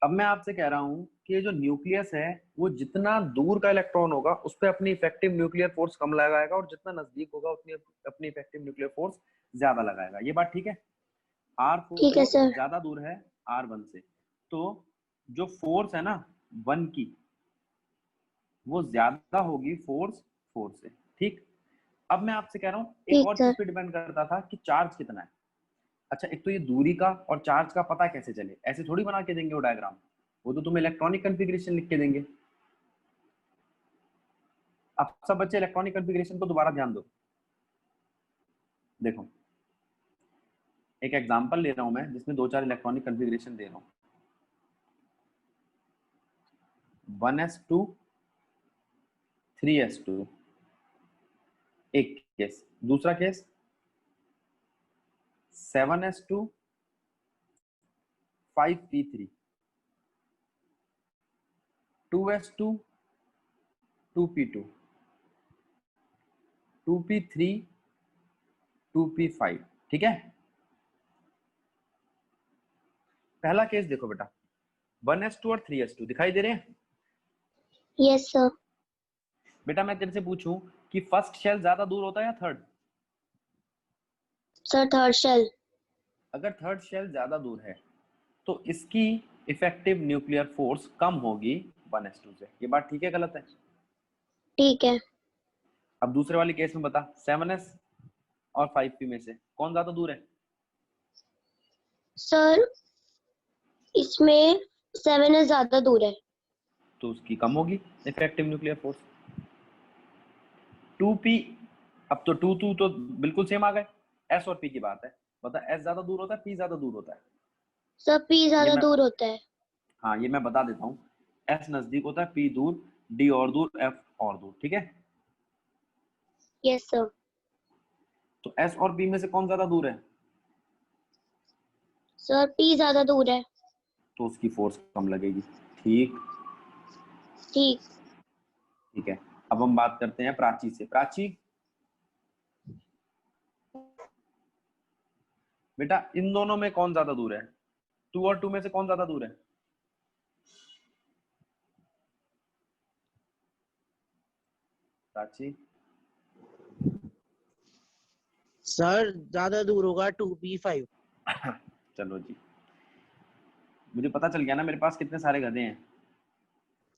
अब मैं आपसे कह रहा हूं कि ये जो न्यूक्लियस है वो जितना दूर का इलेक्ट्रॉन होगा उस पर अपनी इफेक्टिव न्यूक्लियर फोर्स कम लगाएगा और जितना नजदीक होगा उतनी अपनी इफेक्टिव न्यूक्लियर फोर्स ज्यादा लगाएगा। ये बात ठीक है? आर ठीक है फोर सर। ज्यादा दूर है आर वन से, तो जो फोर्स है ना वन की वो ज्यादा होगी फोर्स फोर से। ठीक। अब मैं आपसे कह रहा हूँ एक ठीक और चीज सर। पे डिपेंड करता था कि चार्ज कितना है। अच्छा, एक तो ये दूरी का और चार्ज का पता कैसे चले? ऐसे थोड़ी बना के देंगे वो डायग्राम, वो तो तुम्हें इलेक्ट्रॉनिक कॉन्फ़िगरेशन लिख के देंगे। अब सब बच्चे इलेक्ट्रॉनिक कॉन्फ़िगरेशन को दोबारा ध्यान दो। देखो, एक एग्जांपल ले रहा हूं मैं जिसमें दो चार इलेक्ट्रॉनिक कॉन्फ़िगरेशन दे रहा हूं। 1s2 3s2 एक केस। दूसरा case 7s2 5p3 2s2 2p2 2p3 2p5। ठीक है? पहला केस देखो बेटा, 1s2 और 3s2 दिखाई दे रहे हैं? Yes sir. बेटा मैं तेरे से पूछूं कि फर्स्ट शेल ज्यादा दूर होता है या थर्ड? Sir third shell. अगर थर्ड शेल ज्यादा दूर है तो इसकी इफेक्टिव न्यूक्लियर फोर्स कम होगी 1s2 से। ये बात ठीक है गलत है? ठीक है। अब दूसरे वाले केस में बता, 7s और 5p में से कौन ज्यादा दूर है? सर इसमें 7 ज्यादा दूर है। तो उसकी कम होगी इफेक्टिव न्यूक्लियर फोर्स। 2p, अब तो 2 तो बिल्कुल सेम आ गए। s और p की बात है, बता s ज्यादा दूर होता है p ज्यादा दूर होता है? सर पी ये ज्यादा मैं, दूर होता है। हाँ ये मैं बता देता हूँ। s नजदीक होता है, p दूर, d और दूर, f और दूर। ठीक है? Yes sir. तो s और p में से कौन ज्यादा दूर है? सर पी ज्यादा दूर है। तो उसकी फोर्स कम लगेगी। ठीक। ठीक। ठीक है। अब हम बात करते हैं प्राची से। प्राची बेटा, इन दोनों में कौन ज्यादा दूर है? 2 और 2 में से कौन ज्यादा दूर है? प्राची सर ज्यादा दूर होगा 2p5। चलो जी, मुझे पता चल गया ना मेरे पास कितने सारे गधे हैं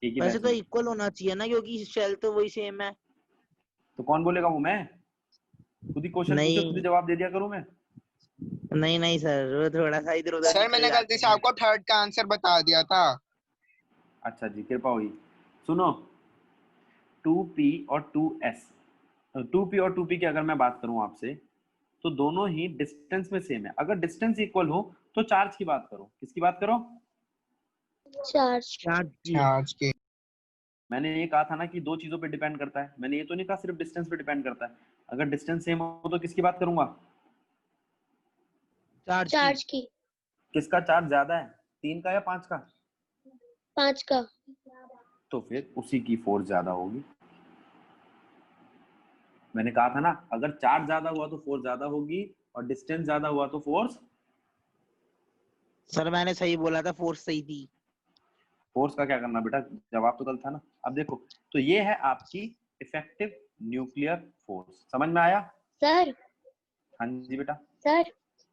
एक ही वैसे बैच तो में। इक्वल होना चाहिए ना, क्योंकि शेल तो वही सेम है। तो कौन बोलेगा? वो मैं खुद ही क्वेश्चन पूछे खुद ही नहीं जवाब दे दिया करूं मैं? नहीं नहीं सर, वो थोड़ा सा इधर उधर सर निकल मैंने जाते गलती से हैं। आपको थर्ड का आंसर बता दिया था। अच्छा जी, कृपा हुई। सुनो, 2p और 2s, 2p और 2p की अगर मैं बात करूं आपसे तो दोनों ही डिस्टेंस में सेम है। अगर डिस्टेंस इक्वल हो तो चार्ज की बात करो। किसकी बात करो? चार्ज। चार्ज की। चार्ज के। मैंने ये कहा था ना कि दो चीजों पे डिपेंड करता है, मैंने ये तो नहीं कहा सिर्फ डिस्टेंस पे डिपेंड करता है। अगर डिस्टेंस सेम हो तो किसकी बात करूंगा? चार्ज की। चार्ज की। किसका चार्ज ज्यादा है, 3 का या 5 का? 5 का। तो फिर उसी की फोर्स ज्यादा होगी। मैंने कहा था ना, अगर चार्ज ज्यादा हुआ तो फोर्स ज्यादा होगी और डिस्टेंस ज्यादा हुआ तो फोर्स। सर मैंने सही बोला था, फोर्स सही थी। फोर्स का क्या करना बेटा, जवाब तो गलत था ना। अब देखो, तो ये है आपकी इफेक्टिव न्यूक्लियर फोर्स। समझ में आया? सर। हाँ जी बेटा। सर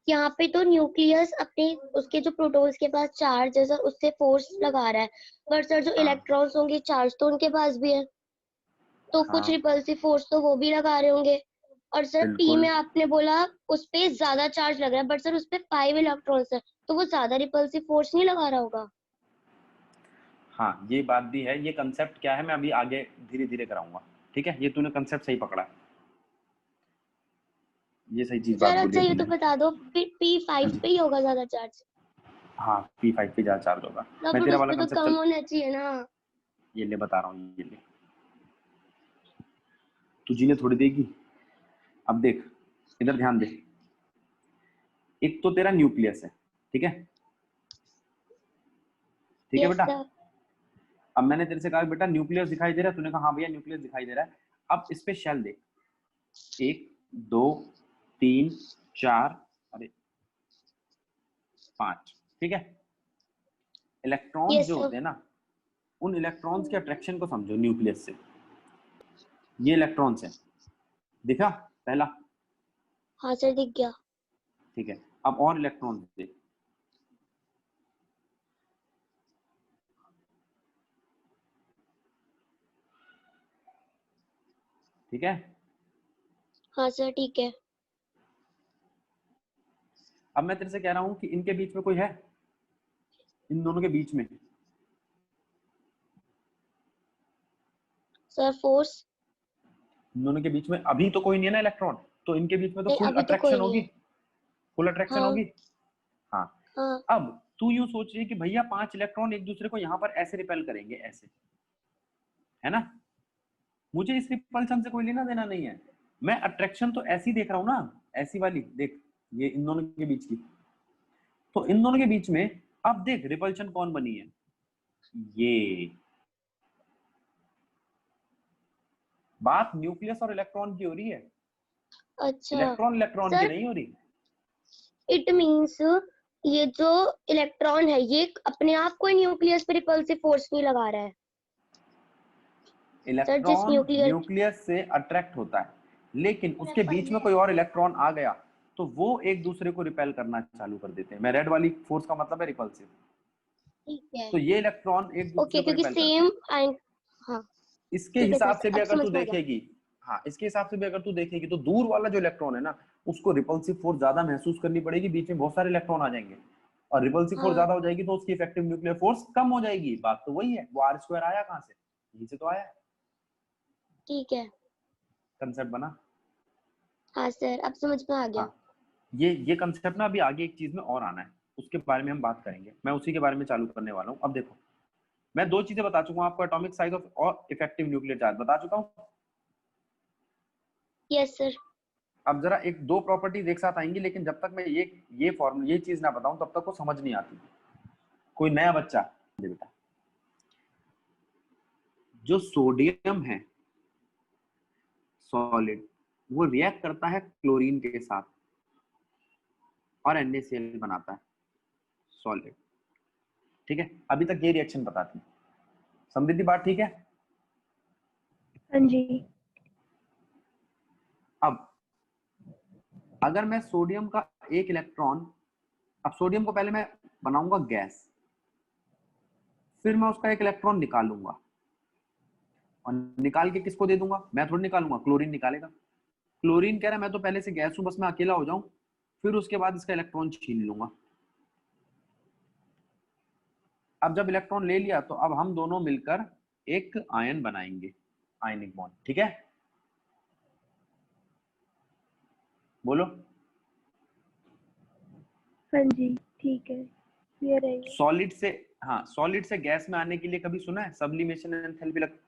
यहाँ पे तो न्यूक्लियस अपने उसके जो प्रोटॉन्स के पास चार्ज है सर उससे फोर्स लगा रहा है, पर सर जो हाँ इलेक्ट्रॉन्स होंगे चार्ज तो उनके पास भी है, तो कुछ हाँ रिपल्सिव फोर्स तो वो भी लगा रहे होंगे। और सर पी बिल्कुल। में आपने बोला उस पे ज्यादा चार्ज लग रहा है, बट सर उस पे 5 इलेक्ट्रॉन्स है, तो वो ज्यादा रिपल्सिव फोर्स नहीं लगा रहा होगा। हाँ ये बात भी है। ये कंसेप्ट क्या है मैं अभी आगे धीरे धीरे कराऊंगा। ठीक है? ये तूने कंसेप्ट सही पकड़ा है, ये सही चीज बात सर बोली अच्छा है ये तो तूने। बता दो पी हाँ 5 जी। पे ही होगा ज्यादा चार्ज? हाँ P5 पे ज्यादा चार्ज होगा। तो मैं फिर तेरा उस वाला पे तो कंसेप्ट कम चल, होना चाहिए ना। ये ले बता रहा हूँ, ये ले, तुझी ने थोड़ी देगी। अब देख, इधर ध्यान दे। एक तो तेरा न्यूक्लियस है, ठीक है? ठीक है यस बेटा? सर। अब मैंने तेरे से कहा बेटा न्यूक्लियस दिखाई दे रहा है, तूने कहा हाँ भैया न्यूक्लियस दिखाई दे रहा है। अब इस पे शेल देख, 1 2 3 4, अरे 5। ठीक है? इलेक्ट्रॉन्स यस जो सर। होते हैं ना, उन इलेक्ट्रॉन्स के अट्रैक्शन को समझो न्यूक्लियस से। ये इलेक्ट्रॉन्स है, दिखा पहला? हाँ सर दिख गया। ठीक है, अब और इलेक्ट्रॉन्स देख। ठीक है, हाँ सर ठीक है। अब मैं तेरे से कह रहा हूं कि इनके बीच में कोई है, इन दोनों के बीच में? Sir force? इन दोनों के बीच में अभी तो कोई नहीं है ना इलेक्ट्रॉन, तो इनके बीच में तो नहीं फुल अभी तो कोई अट्रैक्शन नहीं होगी, है। फुल अट्रैक्शन हाँ होगी। हाँ, हाँ अब तू यूं सोच रही है कि भैया 5 इलेक्ट्रॉन एक दूसरे को यहाँ पर ऐसे रिपेल करेंगे, ऐसे, है ना? मुझे इस रिपल्शन से कोई लेना देना नहीं है, मैं अट्रैक्शन तो ऐसी देख रहा हूं ना, ऐसी वाली देख, ये इन दोनों के बीच की। तो इन दोनों के बीच में अब देख रिपल्शन कौन बनी है, ये। बात न्यूक्लियस और इलेक्ट्रॉन की हो रही है, अच्छा इलेक्ट्रॉन इलेक्ट्रॉन की सर, नहीं हो रही। इट मींस ये जो इलेक्ट्रॉन है ये अपने आप कोई न्यूक्लियस पे रिपल्सिव फोर्स नहीं लगा रहा है सर, जिस इलेक्ट्रॉन न्यूक्लियर। न्यूक्लियस से अट्रैक्ट होता है, लेकिन उसके बीच में कोई और इलेक्ट्रॉन आ गया तो वो एक दूसरे को रिपेल करना चालू कर देते हैं। मैं रेड वाली फोर्स का मतलब है रिपल्सिव। ठीक है तो ये इलेक्ट्रॉन एक दूसरे ओके, को क्योंकि रिपेल करते हैं। Same ion. हाँ इसके ठीक है हिसाब सर, से भी अब अगर समझ तू में आ गया। देखेगी, हाँ, इसके हिसाब से भी अगर तू देखेगी तो दूर वाला जो इलेक्ट्रॉन है ना, उसको रिपल्सिव फोर्स ज्यादा महसूस करनी पड़ेगी, बीच में बहुत सारे इलेक्ट्रॉन आ जाएंगे, और रिपल्सिव फोर्स हाँ ज्यादा हो जाएगी तो उसकी इफेक्टिव न्यूक्लियर फोर्स कम हो जाएगी। बात तो वही है, वो आर स्क्वायर आया कहां से, यहीं से तो आया है। ठीक है। कंसेप्ट बना? हाँ सर अब समझ में आ गया। हाँ, ये कंसेप्ट ना अभी आगे एक चीज में और आना है, उसके बारे में हम बात करेंगे, मैं उसी के बारे में चालू करने वाला हूँ। अब देखो, मैं 2 चीजें बता चुका हूँ आपको, एटॉमिक साइज ऑफ और इफेक्टिव न्यूक्लियर चार्ज बता चुका हूँ। Yes sir. अब जरा एक 2 प्रॉपर्टीज एक साथ आएंगी, लेकिन जब तक मैं ये फॉर्मूला, ये चीज ना बताऊं तब तक वो समझ नहीं आती। कोई नया बच्चा दे बेटा, जो सोडियम है सॉलिड, वो रिएक्ट करता है क्लोरीन के साथ और NaCl बनाता है सॉलिड। ठीक है, अभी तक ये रिएक्शन बताती, समृद्धि बात ठीक है? हाँ जी। अब अगर मैं सोडियम का एक इलेक्ट्रॉन, अब सोडियम को पहले मैं बनाऊंगा गैस, फिर मैं उसका एक इलेक्ट्रॉन निकालूंगा, और निकाल के किसको दे दूंगा? मैं थोड़ी निकालूंगा, क्लोरीन निकालेगा। क्लोरीन कह रहा है मैं तो पहले से गैस हूं, बस मैं अकेला हो जाऊं, फिर उसके बाद इसका इलेक्ट्रॉन छीन लूंगा। अब जब इलेक्ट्रॉन ले लिया तो अब हम दोनों मिलकर एक आयन बनाएंगे, आयनिक बॉन्ड। ठीक है, बोलो। हाँ जी ठीक है, क्लियर है ये। सॉलिड से, हाँ, सॉलिड से गैस में आने के लिए कभी सुना है सब्लिमेशन एंथैल्पी लग?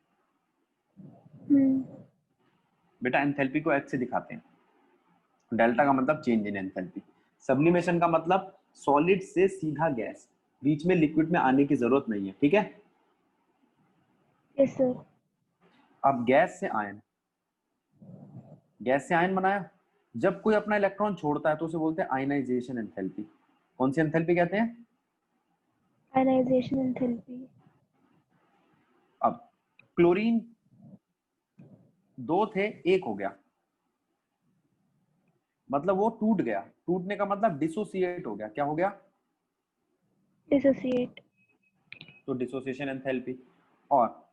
बेटा एंथैल्पी को H से दिखाते हैं, डेल्टा का मतलब चेंज इन एंथैल्पी, सब्लिमेशन का मतलब सॉलिड से सीधा गैस, बीच में लिक्विड में आने की जरूरत नहीं है। ठीक है, यस सर। अब गैस से आयन, गैस से आयन बनाया, जब कोई अपना इलेक्ट्रॉन छोड़ता है तो उसे बोलते हैं आयनाइजेशन एंथैल्पी। कौन सी एंथैल्पी कहते हैं? Ionization enthalpy. अब क्लोरीन 2 थे, 1 हो गया, मतलब वो टूट गया, टूटने का मतलब डिसोसिएट हो गया। क्या हो गया? डिसोसिएट। तो डिसोसिएशन एंथैल्पी। और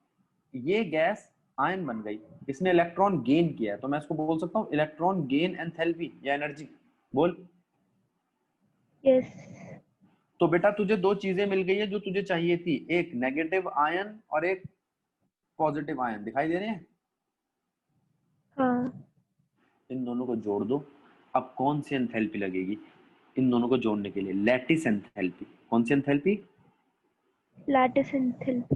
ये गैस आयन बन गई, इसने इलेक्ट्रॉन गेन किया है, तो मैं इसको बोल सकता हूँ इलेक्ट्रॉन गेन एंथैल्पी या एनर्जी। बोल। यस। तो बेटा तुझे 2 चीजें मिल गई है जो तुझे चाहिए थी, एक नेगेटिव आयन और एक पॉजिटिव आयन, दिखाई दे रहे हैं? हाँ। इन दोनों को जोड़ दो, अब कौन सी एंथैल्पी लगेगी इन दोनों को जोड़ने के लिए? Lattice enthalpy. कौन सी एंथैल्पी? Lattice enthalpy.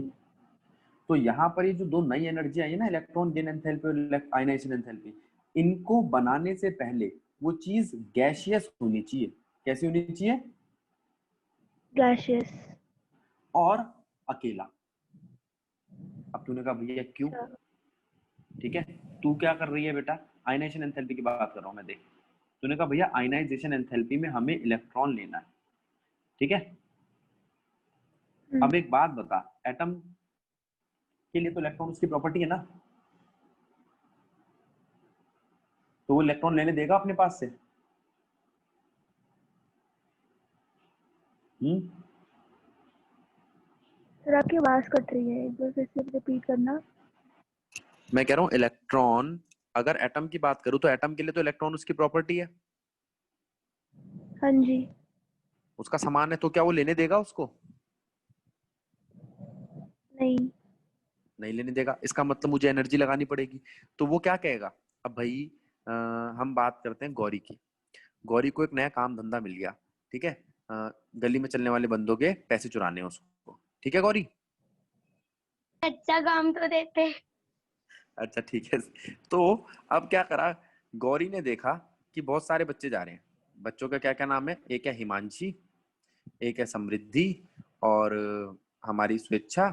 तो यहाँ पर ये जो 2 नई एनर्जी आई है ना, इलेक्ट्रॉन गेन एंथैल्पी और आयनाइजेशन एंथैल्पी, इनको बनाने से पहले वो चीज गैसियस होनी चाहिए। कैसी होनी चाहिए? गैसियस। और अकेला। अब तूने कहा भैया क्यों? ठीक है, तू क्या कर रही है बेटा? आयनाइजेशन एंथैल्पी की बात कर रहा हूं मैं, देख। तूने कहा भैया आयनाइजेशन एंथैल्पी में हमें इलेक्ट्रॉन लेना है, ठीक है? अब एक बात बता, एटम के लिए तो इलेक्ट्रॉन उसकी प्रॉपर्टी है ना, तो वो इलेक्ट्रॉन लेने देगा अपने पास से? सर आपकी आवाज कट रही है, एक बार फिर से रिपीट करना। मैं कह रहा हूँ इलेक्ट्रॉन, अगर एटम की बात करूं तो एटम के लिए तो इलेक्ट्रॉन उसकी प्रॉपर्टी है, हाँ जी। उसका सामान है, तो क्या वो लेने देगा उसको? नहीं। नहीं लेने देगा, इसका मतलब मुझे एनर्जी लगानी पड़ेगी। तो वो क्या कहेगा? अब भाई हम बात करते हैं गौरी की। गौरी को एक नया काम धंधा मिल गया, ठीक है, गली में चलने वाले बंदों के पैसे चुराने हैं उसको, ठीक है गौरी? अच्छा काम तो देते। अच्छा ठीक है। तो अब क्या करा, गौरी ने देखा कि बहुत सारे बच्चे जा रहे हैं। बच्चों का क्या क्या नाम है? एक है हिमांशी, एक है समृद्धि, और हमारी स्वेच्छा,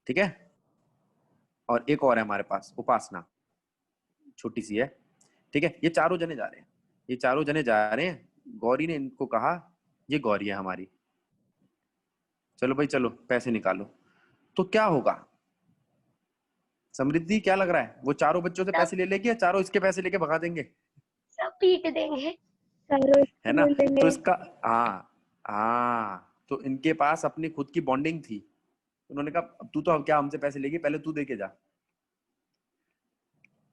ठीक है, और एक और है हमारे पास उपासना, छोटी सी है, ठीक है। ये चारों जने जा रहे हैं, ये चारों जने जा रहे हैं। गौरी ने इनको कहा ये गौरी है हमारी, चलो भाई चलो पैसे निकालो। तो क्या होगा? समृद्धि क्या लग रहा है, वो चारों बच्चों से पैसे ले लेगी या चारों इसके पैसे लेके भगा देंगे? सब पीट देंगे। चारों है ना? ले लेंगे। तो इसका, हाँ हाँ, तो इनके पास अपनी खुद की बॉन्डिंग थी। उन्होंने कहा अब तू तो अब क्या हमसे पैसे लेगी, पहले तू दे के जा।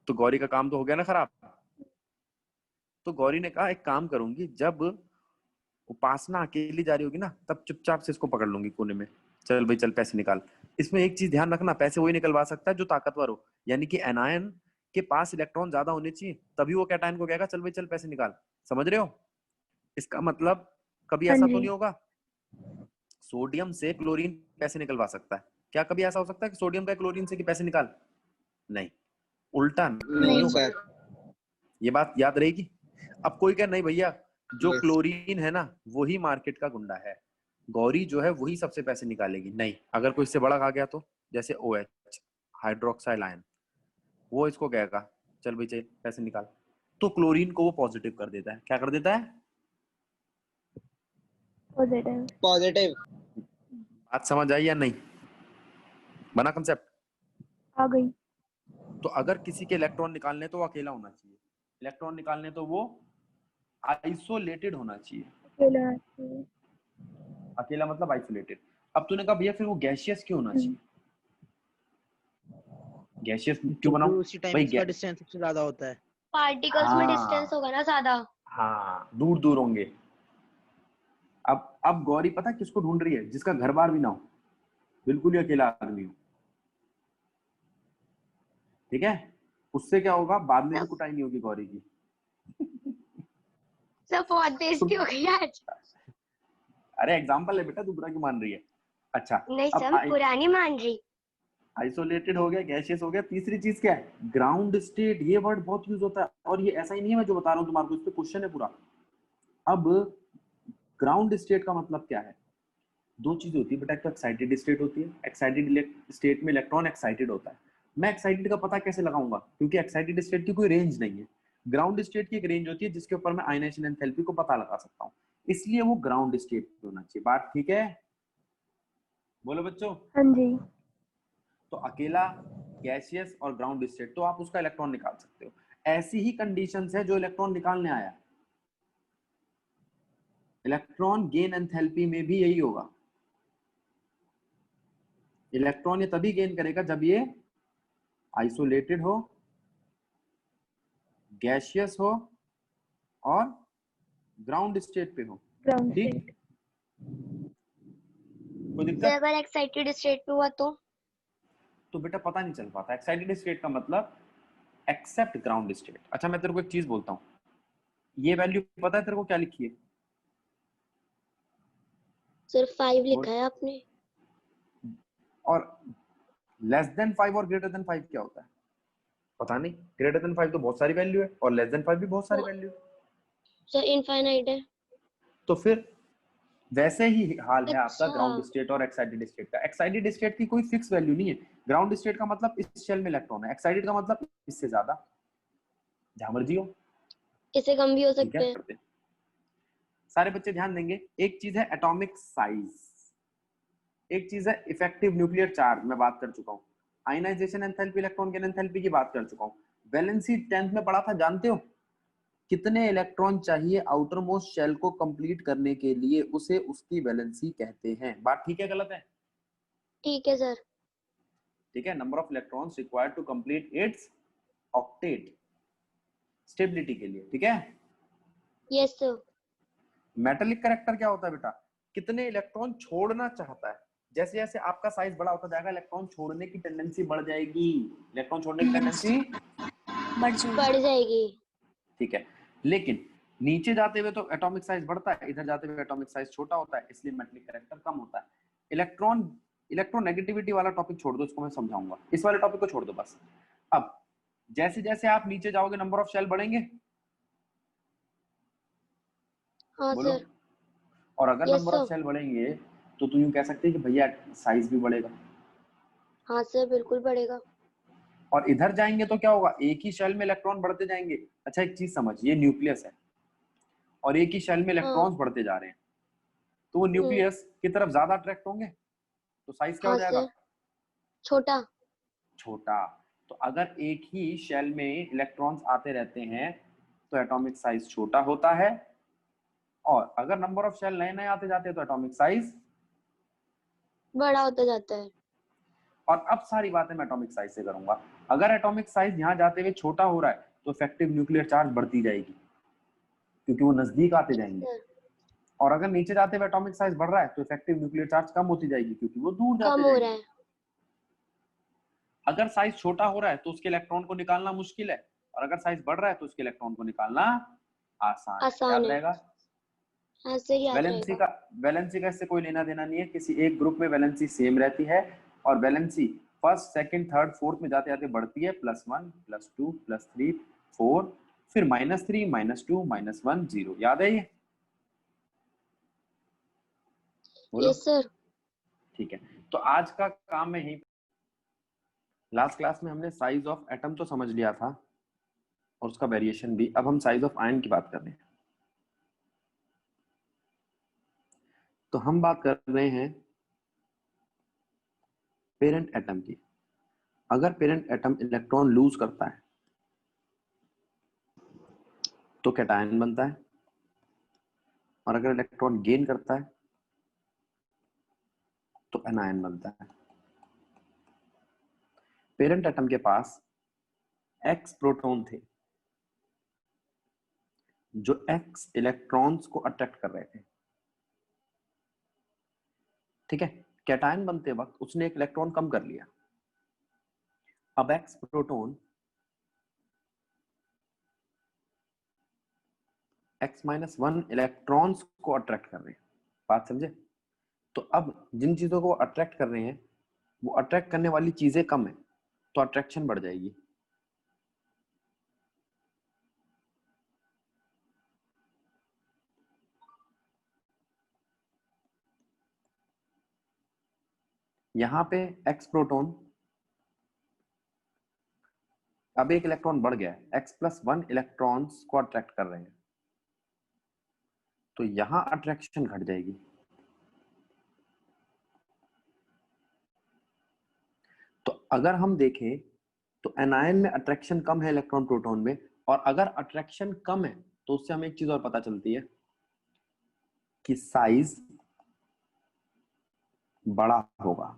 तो गौरी का काम तो हो गया ना खराब। तो गौरी ने कहा एक काम करूंगी, जब उपासना अकेली जा रही होगी ना, तब चुपचाप से इसको पकड़ लूंगी कोने में, चल भाई चल पैसे निकाल। इसमें एक चीज ध्यान रखना, पैसे वही निकलवा सकता है जो ताकतवर हो, यानी कि एनायन के पास इलेक्ट्रॉन ज्यादा होने चाहिए, तभी वो कैटायन को कहेगा चल भाई चल पैसे निकाल। समझ रहे हो? इसका मतलब कभी हाँ ऐसा तो जी। नहीं होगा सोडियम से क्लोरीन पैसे निकलवा सकता है? क्या कभी ऐसा हो सकता है कि सोडियम का क्लोरीन से कि पैसे निकाल? नहीं, उल्टा नहीं नहीं होगा। सर। ये बात याद रहेगी। अब कोई कहे नहीं भैया, जो यस। क्लोरीन है ना वही मार्केट का गुंडा है, गौरी जो है वही सबसे पैसे निकालेगी। नहीं, अगर कोई इससे बड़ा आ गया तो, जैसे OH, हाइड्रोक्साइल आयन, वो इसको कहेगा चल भाई चल पैसे निकाल। तो क्लोरीन को वो पॉजिटिव कर देता है। क्या कर देता है? पॉजिटिव। पॉजिटिव। बात समझ आई या नहीं? बना कंसेप्ट? आ गई। तो अगर किसी के इलेक्ट्रॉन निकालने तो वो अकेला होना चाहिए, इलेक्ट्रॉन निकालने तो वो आइसोलेटेड होना चाहिए। अकेला। अकेला मतलब आइसोलेटेड। अब तूने कहा भैया फिर वो गैसियस क्यों होना चाहिए? गैसियस क्यों क्योंकि बनाऊं उसी टाइम भाई? उसका डिस्टेंस सबसे ज्यादा होता है। पार्टिकल्स में डिस्टेंस होगा ना ज्यादा। हाँ दूर दूर होंगे। अब गौरी पता किसको ढूंढ रही है? जिसका घर बार भी ना हो, बिल्कुल ही अकेला आदमी हो, ठीक है। उससे क्या होगा, बाद में भी कुटाई नहीं होगी गौरी की। सब बहुत बेइज्जती हो गई आज। अरे एग्जाम्पल है बेटा, तू बुरा क्यों मान रही है? अच्छा, नहीं अब सर पुरानी मान रही। आइसोलेटेड हो गया, गैसियस हो गया। तीसरी चीज क्या है? Ground state. ये वर्ड बहुत यूज होता है, और ये ऐसा ही नहीं है मैं जो बता रहा हूँ तुम्हारे को, इस पे क्वेश्चन है पूरा। अब ग्राउंड स्टेट का मतलब क्या है? दो चीजें होती है बेटा, एक तो एक्साइटेड स्टेट होती है, एक्साइटेड स्टेट में इलेक्ट्रॉन एक्साइटेड होता है। मैं एक्साइटेड का पता कैसे लगाऊंगा? क्योंकि एक्साइटेड स्टेट की कोई रेंज नहीं है। ग्राउंड स्टेट की एक रेंज होती है जिसके ऊपर मैं आयनाइजेशन एंथैल्पी को पता लगा सकता हूँ, इसलिए वो ग्राउंड स्टेट होना चाहिए। बात ठीक है? बोलो बच्चों। हाँ जी। तो अकेला, गैसियस और ग्राउंड स्टेट, तो आप उसका इलेक्ट्रॉन निकाल सकते हो। ऐसी ही कंडीशंस है जो इलेक्ट्रॉन निकालने आया। इलेक्ट्रॉन गेन एंथैल्पी में भी यही होगा। इलेक्ट्रॉन ये तभी गेन करेगा जब ये आइसोलेटेड हो, गैसियस हो और ग्राउंड स्टेट पे हो। ग्राउंड ठीक, स्टेट। कोई दिक्कत? अगर एक्साइटेड स्टेट पे हुआ तो बेटा पता नहीं चल पाता। एक्साइटेड स्टेट का मतलब एक्सेप्ट ग्राउंड स्टेट। अच्छा मैं तेरे को एक चीज बोलता हूँ, ये वैल्यू पता है तेरे को क्या लिखी है? सिर्फ 5 बोल। लिखा है आपने। और लेस देन 5 और ग्रेटर देन 5 क्या होता है? पता नहीं। ग्रेटर देन 5 तो बहुत सारी वैल्यू है, और लेस देन 5 भी बहुत सारी वैल्यू है। सर इनफाइनाइट है। तो फिर वैसे ही हाल है आपका अच्छा। ग्राउंड स्टेट और एक्साइटेड स्टेट का। एक्साइटेड स्टेट की कोई फिक्स वैल्यू नहीं है। ग्राउंड स्टेट का मतलब इस शेल में इलेक्ट्रॉन है, एक्साइटेड का मतलब इससे ज्यादा, जहां मर्जी हो। इससे कम भी हो ठीक सकते है, हैं। करते हैं। सारे बच्चे ध्यान देंगे, एक चीज है एटॉमिक साइज। एक चीज है इफेक्टिव न्यूक्लियर चार्ज, मैं बात कर चुका हूँ। Ionisation enthalpy, electron gain enthalpy की बात कर चुका हूँ। वैलेंसी 10th में पढ़ा था, जानते हो? कितने इलेक्ट्रॉन चाहिए आउटर मोस्ट शेल को कंप्लीट करने के लिए, उसे उसकी वैलेंसी कहते हैं। बात ठीक है गलत है? ठीक है सर। ठीक है, number of electrons required to complete its octet stability के लिए। ठीक है, यस सर। मेटालिक करैक्टर क्या होता है बेटा? कितने इलेक्ट्रॉन छोड़ना चाहता है। जैसे जैसे आपका साइज बड़ा होता जाएगा, इलेक्ट्रॉन छोड़ने की टेंडेंसी बढ़ जाएगी। इलेक्ट्रॉन छोड़ने की टेंडेंसी बढ़ जाएगी। ठीक है, लेकिन नीचे जाते हुए तो एटॉमिक साइज बढ़ता है, इधर जाते हुए एटॉमिक साइज छोटा होता है, इसलिए मेटालिक करैक्टर कम होता है। इलेक्ट्रोनेगेटिविटी वाला टॉपिक छोड़ दो, इसको मैं समझाऊंगा। इस वाले टॉपिक को छोड़ दो बस। अब जैसे जैसे आप नीचे जाओगे नंबर ऑफ शेल बढ़ेंगे। हाँ बोलो। सर। और अगर yes number of sir. Shell बढ़ेंगे तो तुम यूं कह सकते हैं कि भैया साइज भी बढ़ेगा। हाँ सर, बिल्कुल बढ़ेगा। और इधर जाएंगे तो क्या होगा? एक ही शेल में इलेक्ट्रॉन बढ़ते जाएंगे। अच्छा एक चीज समझ, ये न्यूक्लियस है और एक ही शेल में हाँ। इलेक्ट्रॉन्स बढ़ते जा रहे हैं, तो वो न्यूक्लियस की तरफ ज्यादा अट्रैक्ट होंगे, तो साइज क्या हो हाँ जाएगा? सर, छोटा। छोटा। तो अगर एक ही शेल में इलेक्ट्रॉन्स आते रहते हैं तो एटॉमिक साइज छोटा होता है, और अगर नंबर ऑफ शेल नए नए आते जाते हैं तो एटॉमिक साइज। बड़ा होता जाता है। और अब सारी बातें मैं एटॉमिक साइज से करूंगा। अगर एटॉमिक साइज यहां जाते हुए छोटा हो रहा है तो इफेक्टिव न्यूक्लियर चार्ज बढ़ती जाएगी, क्योंकि वो नजदीक आते जाएंगे। सर, और अगर नीचे जाते हुए एटॉमिक साइज बढ़ रहा है तो इफेक्टिव न्यूक्लियर चार्ज कम होती जाएगी, क्योंकि वो दूर जाते कम हो रहा जाएंगे। है। अगर साइज छोटा हो रहा है तो उसके इलेक्ट्रॉन को निकालना मुश्किल है, और अगर साइज बढ़ रहा है तो उसके इलेक्ट्रॉन को निकालना आसान है। आसान याद है। रहेगा। हाँ सर, याद वैलेंसी रहेगा। का वैलेंसी का इससे कोई लेना देना नहीं है। किसी एक ग्रुप में वैलेंसी सेम रहती है, और valency first second third fourth में जाते जाते बढ़ती है, +1 +2 +3 4, फिर -3 -2 -1 0। याद है ये? बोलो। Yes sir. ठीक है, तो आज का काम में ही, लास्ट क्लास में हमने साइज ऑफ एटम तो समझ लिया था और उसका वेरिएशन भी। अब हम साइज ऑफ आयन की बात कर रहे हैं। तो हम बात कर रहे हैं पेरेंट एटम की। अगर पेरेंट एटम इलेक्ट्रॉन लूज करता है तो कैटायन बनता है, और अगर इलेक्ट्रॉन गेन करता है तो एनायन बनता है। पेरेंट एटम के पास x प्रोटॉन थे जो x इलेक्ट्रॉन्स को अट्रैक्ट कर रहे थे। ठीक है, कैटायन बनते वक्त उसने एक इलेक्ट्रॉन कम कर लिया। अब x प्रोटॉन x-1 इलेक्ट्रॉन्स को अट्रैक्ट कर रहे हैं। बात समझे? तो अब जिन चीजों को अट्रैक्ट कर रहे हैं वो अट्रैक्ट करने वाली चीजें कम है, तो अट्रैक्शन बढ़ जाएगी। यहां पे x प्रोटॉन, अब एक इलेक्ट्रॉन बढ़ गया है, x+1 इलेक्ट्रॉन्स को अट्रैक्ट कर रहे हैं, तो यहां अट्रैक्शन घट जाएगी। तो अगर हम देखें तो एनायन में अट्रैक्शन कम है इलेक्ट्रॉन प्रोटॉन में, और अगर अट्रैक्शन कम है तो उससे हमें एक चीज और पता चलती है कि साइज बड़ा होगा,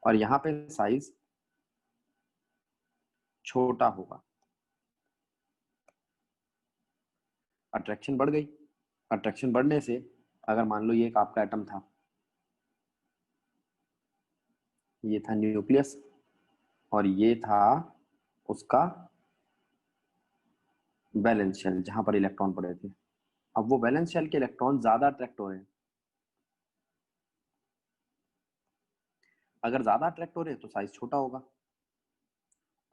और यहां पे साइज छोटा होगा। अट्रैक्शन बढ़ गई। अट्रैक्शन बढ़ने से अगर मान लो ये एक आपका एटम था, ये था न्यूक्लियस, और ये था उसका वैलेंस शेल जहां पर इलेक्ट्रॉन पड़े थे। अब वो वैलेंस शेल के इलेक्ट्रॉन ज्यादा अट्रैक्ट हो रहे हैं। अगर ज्यादा अट्रैक्ट हो रहे हैं तो साइज छोटा होगा,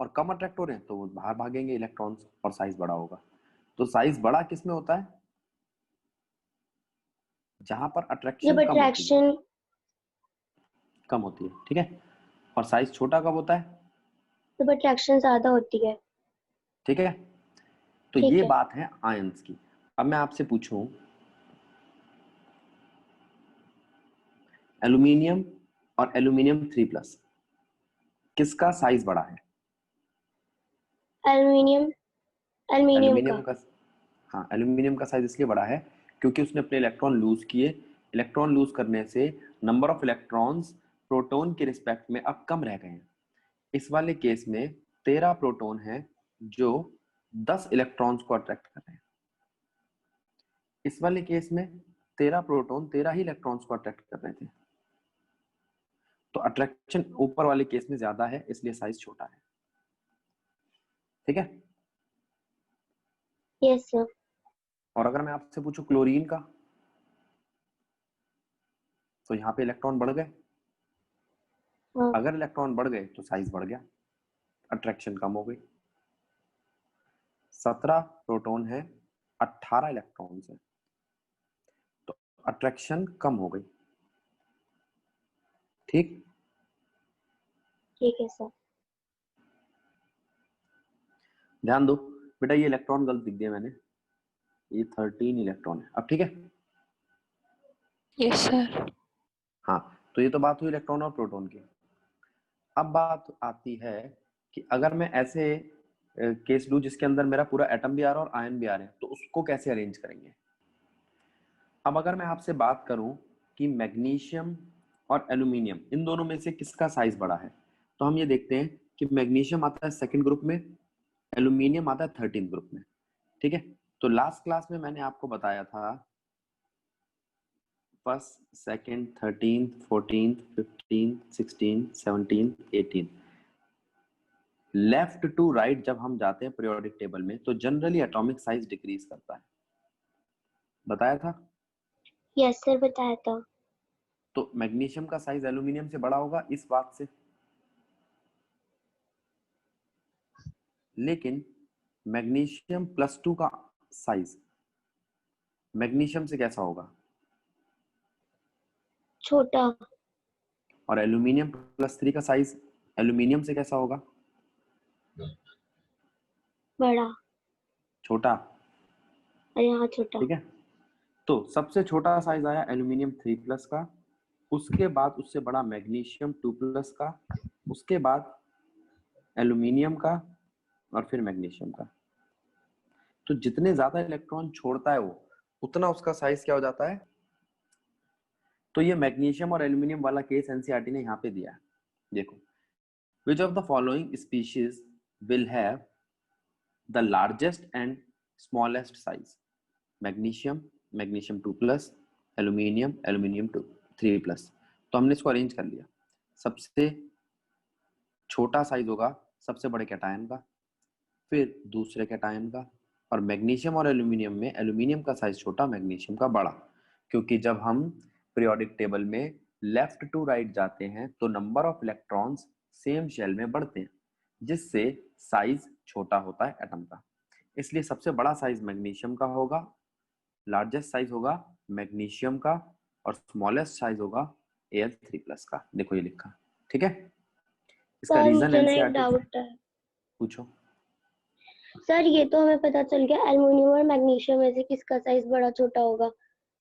और कम अट्रैक्ट हो रहे हैं तो वो बाहर भागेंगे इलेक्ट्रॉन्स और साइज बड़ा होगा। तो साइज बड़ा किस में होता है? जहां पर जब अट्रैक्शन अट्रैक्शन कम होती है। ठीक है, और साइज छोटा कब होता है? जब अट्रैक्शन ज्यादा होती है। ठीक है, तो ठीक ये है। बात है आयंस की। अब मैं आपसे पूछूं एल्यूमिनियम और एल्यूमिनियम 3+, किसका साइज बड़ा है? एल्युमिनियम एल्युमिनियम एल्यूमिनियम का। का, हाँ एल्यूमिनियम का साइज इसलिए बड़ा है क्योंकि उसने अपने इलेक्ट्रॉन लूज किए। इलेक्ट्रॉन लूज करने से नंबर ऑफ इलेक्ट्रॉन्स प्रोटॉन के रिस्पेक्ट में अब कम रह गए हैं। इस वाले केस में 13 प्रोटॉन हैं जो 10 इलेक्ट्रॉन्स को अट्रैक्ट कर रहे हैं। इस वाले केस में 13 प्रोटॉन 13 ही इलेक्ट्रॉन्स को अट्रैक्ट कर रहे थे, तो अट्रैक्शन ऊपर वाले केस में ज्यादा है, इसलिए साइज छोटा है। ठीक है। Yes sir. और अगर मैं आपसे पूछूं क्लोरीन का, तो यहाँ पे इलेक्ट्रॉन बढ़ गए। हाँ। अगर इलेक्ट्रॉन बढ़ गए तो साइज बढ़ गया, अट्रैक्शन कम हो गई। 17 प्रोटॉन है, 18 इलेक्ट्रॉन्स है, तो अट्रैक्शन कम हो गई। ठीक, ठीक है सर। ध्यान दो बेटा, ये इलेक्ट्रॉन गलत लिख दिया मैंने, ये 13 इलेक्ट्रॉन है। अब ठीक है। Yes sir. हाँ, तो ये तो बात हुई इलेक्ट्रॉन और प्रोटॉन की। अब बात आती है कि अगर मैं ऐसे केस लूं जिसके अंदर मेरा पूरा एटम भी आ रहा है और आयन भी आ रहे हैं, तो उसको कैसे अरेंज करेंगे? अब अगर मैं आपसे बात करूं कि मैग्नीशियम और एल्यूमिनियम इन दोनों में से किसका साइज बड़ा है, तो हम ये देखते हैं कि मैग्नीशियम आता है सेकंड ग्रुप में, एल्यूमिनियम आता है 13 ग्रुप में। ठीक है। तो लास्ट क्लास में मैंने आपको बताया था first, second, 13, 14, 15, 16, 17, 18, left to right जब हम जाते हैं पीरियोडिक टेबल में तो जनरली एटॉमिक साइज डिक्रीज करता है, बताया था। यस सर, बताया था। तो मैग्नीशियम का साइज एल्यूमिनियम से बड़ा होगा इस बात से, लेकिन मैग्नीशियम +2 का साइज मैग्नीशियम से कैसा होगा? छोटा। और एल्यूमिनियम +3 का साइज एल्यूमिनियम से कैसा होगा? बड़ा। छोटा। और यहाँ छोटा। ठीक है। तो सबसे छोटा साइज आया एल्यूमिनियम 3+ का, उसके बाद उससे बड़ा मैग्नीशियम 2+ का, उसके बाद एल्यूमिनियम का, और फिर मैग्नीशियम का। तो जितने ज्यादा इलेक्ट्रॉन छोड़ता है वो, उतना उसका साइज क्या हो जाता है। तो ये मैग्नीशियम और एल्यूमिनियम वाला केस एनसीईआरटी ने यहाँ पे दिया है। देखो, which of the following species will have the largest and smallest size? Magnesium, magnesium 2+, aluminium, aluminium 3+। तो हमने इसको अरेंज कर लिया। सबसे छोटा साइज होगा सबसे बड़े कैटायन का, फिर दूसरे कैटायन का, और मैग्नीशियम और एल्यूमिनियम में एल्यूमिनियम का साइज छोटा, मैग्नीशियम का बड़ा। क्योंकि जब हम पीरियोडिक टेबल में लेफ्ट टू राइट जाते हैं तो number of electrons same shell में बढ़ते हैं, जिससे साइज छोटा होता है एटम का। इसलिए सबसे बड़ा साइज मैग्नीशियम का होगा, लार्जेस्ट साइज होगा मैग्नीशियम का, और स्मॉलेस्ट साइज होगा Al3+ का। देखो ये लिखा। ठीक है। इसका सर रीजन मुझे ना एक एनसीईआरटी डाउट है। पूछो। सर ये तो हमें पता चल गया एल्युमिनियम और मैग्नीशियम में से किसका साइज बड़ा छोटा होगा,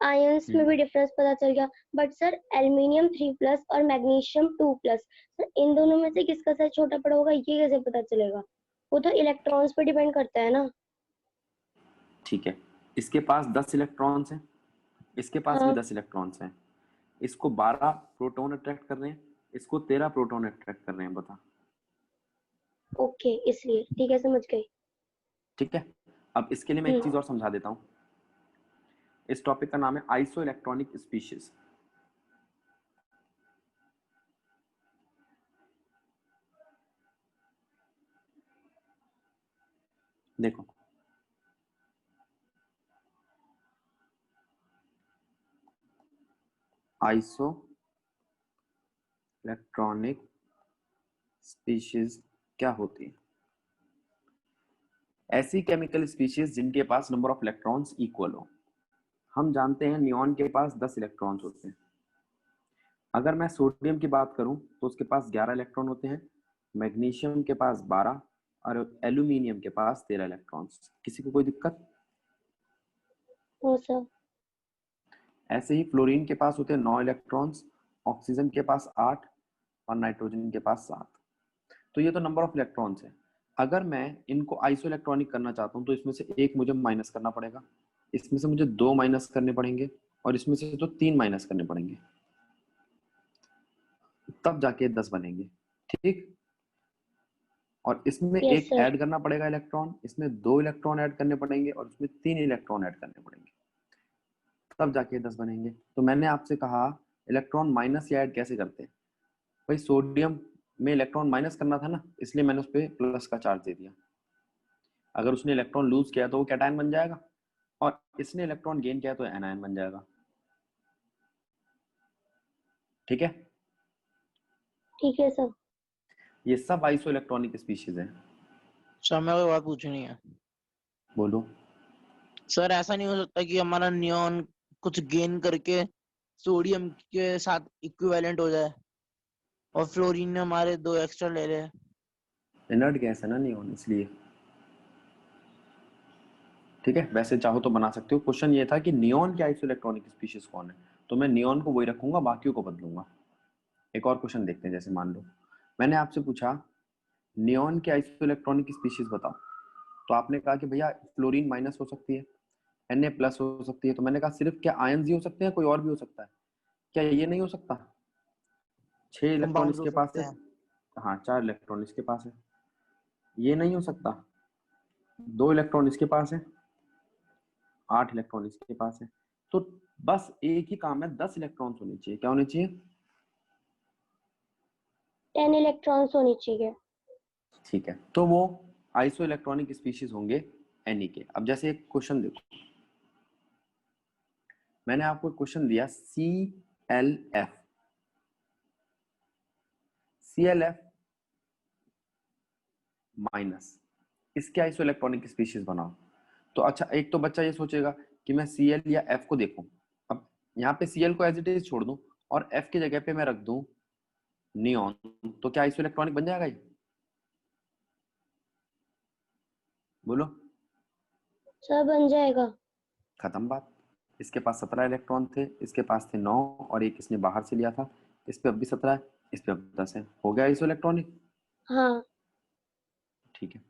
आयंस में भी डिफरेंस पता चल गया, बट सर एल्युमिनियम 3+ और मैग्नीशियम 2+, सर इन दोनों में से किसका साइज छोटा बड़ा होगा ये कैसे पता चलेगा? वो तो इलेक्ट्रॉन्स पे डिपेंड करता है ना। ठीक है, इसके पास 10 इलेक्ट्रॉन्स हैं, इसके पास भी हाँ। 10 इलेक्ट्रॉन्स हैं। इसको 12 प्रोटॉन अट्रैक्ट कर रहे हैं, इसको 13 प्रोटॉन अट्रैक्ट कर रहे हैं। बता। ओके, इसलिए ठीक है, समझ गई। ठीक है। अब इसके लिए मैं एक चीज और समझा देता हूं। इस टॉपिक का नाम है आइसो इलेक्ट्रॉनिक स्पीशीज। देखो, आइसो इलेक्ट्रॉनिक स्पीशीज क्या होती है? ऐसी केमिकल स्पीशीज जिनके पास नंबर ऑफ इलेक्ट्रॉन्स इक्वल हो। हम जानते हैं नियॉन के पास 10 इलेक्ट्रॉन्स होते हैं। अगर मैं सोडियम की बात करूं तो उसके पास 11 इलेक्ट्रॉन होते हैं, मैग्नीशियम के पास 12, और एल्यूमिनियम के पास 13 इलेक्ट्रॉन्स। किसी को कोई दिक्कत? हो सर। ऐसे ही फ्लोरीन के पास होते हैं 9 इलेक्ट्रॉन्स, ऑक्सीजन के पास 8 और नाइट्रोजन के पास 7। तो ये तो नंबर ऑफ इलेक्ट्रॉन्स है। अगर मैं इनको आइसो इलेक्ट्रॉनिक करना चाहता हूँ तो इसमें से एक मुझे माइनस करना पड़ेगा, इसमें से मुझे 2 माइनस करने पड़ेंगे और इसमें से तो 3 माइनस करने पड़ेंगे, तब जाके 10 बनेंगे। ठीक, और इसमें यस एक सर। ऐड करना पड़ेगा इलेक्ट्रॉन, इसमें 2 इलेक्ट्रॉन ऐड करने पड़ेंगे और इसमें 3 इलेक्ट्रॉन ऐड करने पड़ेंगे, तब जाके 10 बनेंगे। तो मैंने आपसे कहा इलेक्ट्रॉन माइनस या ऐड कैसे करते हैं। भाई सोडियम में इलेक्ट्रॉन माइनस करना था ना, इसलिए मैंने उस पर प्लस का चार्ज दे दिया। अगर उसने इलेक्ट्रॉन लूज किया तो वो कैटायन बन जाएगा, और इसने इलेक्ट्रॉन गेन किया तो एनायन बन जाएगा। ठीक है, ठीक है सर। ये सब आइसो इलेक्ट्रॉनिक स्पीशीज है। सर मैं कोई बात पूछनी है। बोलो। सर ऐसा नहीं हो सकता कि हमारा नियॉन कुछ गेन करके सोडियम के साथ इक्विवेलेंट हो जाए और फ्लोरीन ने हमारे 2 एक्स्ट्रा ले ले? इनर्ट गैस है ना नियॉन, इसलिए। ठीक है, वैसे चाहो तो बना सकते हो। क्वेश्चन ये था कि नियॉन के आइसो इलेक्ट्रॉनिक स्पीशीज कौन है, तो मैं नियॉन को वही रखूंगा, बाकियों को बदलूंगा। एक और क्वेश्चन देखते हैं। जैसे मान लो मैंने आपसे पूछा नियॉन के आइसो इलेक्ट्रॉनिक स्पीशीज बताओ, तो आपने कहा कि भैया फ्लोरीन माइनस हो सकती है, Na प्लस हो सकती है। तो मैंने कहा सिर्फ क्या आयंस ही हो सकते हैं, कोई और भी हो सकता है क्या? ये नहीं हो सकता? 6 इलेक्ट्रॉन कंपाउंड हो इसके पास सकते है, हैं। हाँ 4 इलेक्ट्रॉन इसके पास है। ये नहीं हो सकता, 2 इलेक्ट्रॉन इसके पास है, 8 इलेक्ट्रॉन इसके पास है। तो बस एक ही काम है, 10 इलेक्ट्रॉन्स होने चाहिए। क्या होने चाहिए? 10 इलेक्ट्रॉन्स होनी चाहिए। ठीक है, तो वो आइसो इलेक्ट्रॉनिक स्पीशीज होंगे Ne के। अब जैसे एक क्वेश्चन देखो, मैंने आपको एक क्वेश्चन दिया ClF। ClF माइनस, इसके आइसो इलेक्ट्रॉनिक स्पीशीज बनाओ। तो अच्छा, एक तो बच्चा ये सोचेगा कि मैं Cl या F को देखूं। अब यहाँ पे Cl को एज इट इज छोड़ दूं और F की जगह पे मैं रख दूं नियॉन, तो क्या आइसो इलेक्ट्रॉनिक बन जाएगा ये? बोलो। सर बन जाएगा। खत्म बात। इसके पास 17 इलेक्ट्रॉन थे, इसके पास थे 9 और एक इसने बाहर से लिया था। इस पे अब भी 17 है, इस पे अब 10 है, हो गया आइसो इलेक्ट्रॉनिक। हाँ। ठीक है,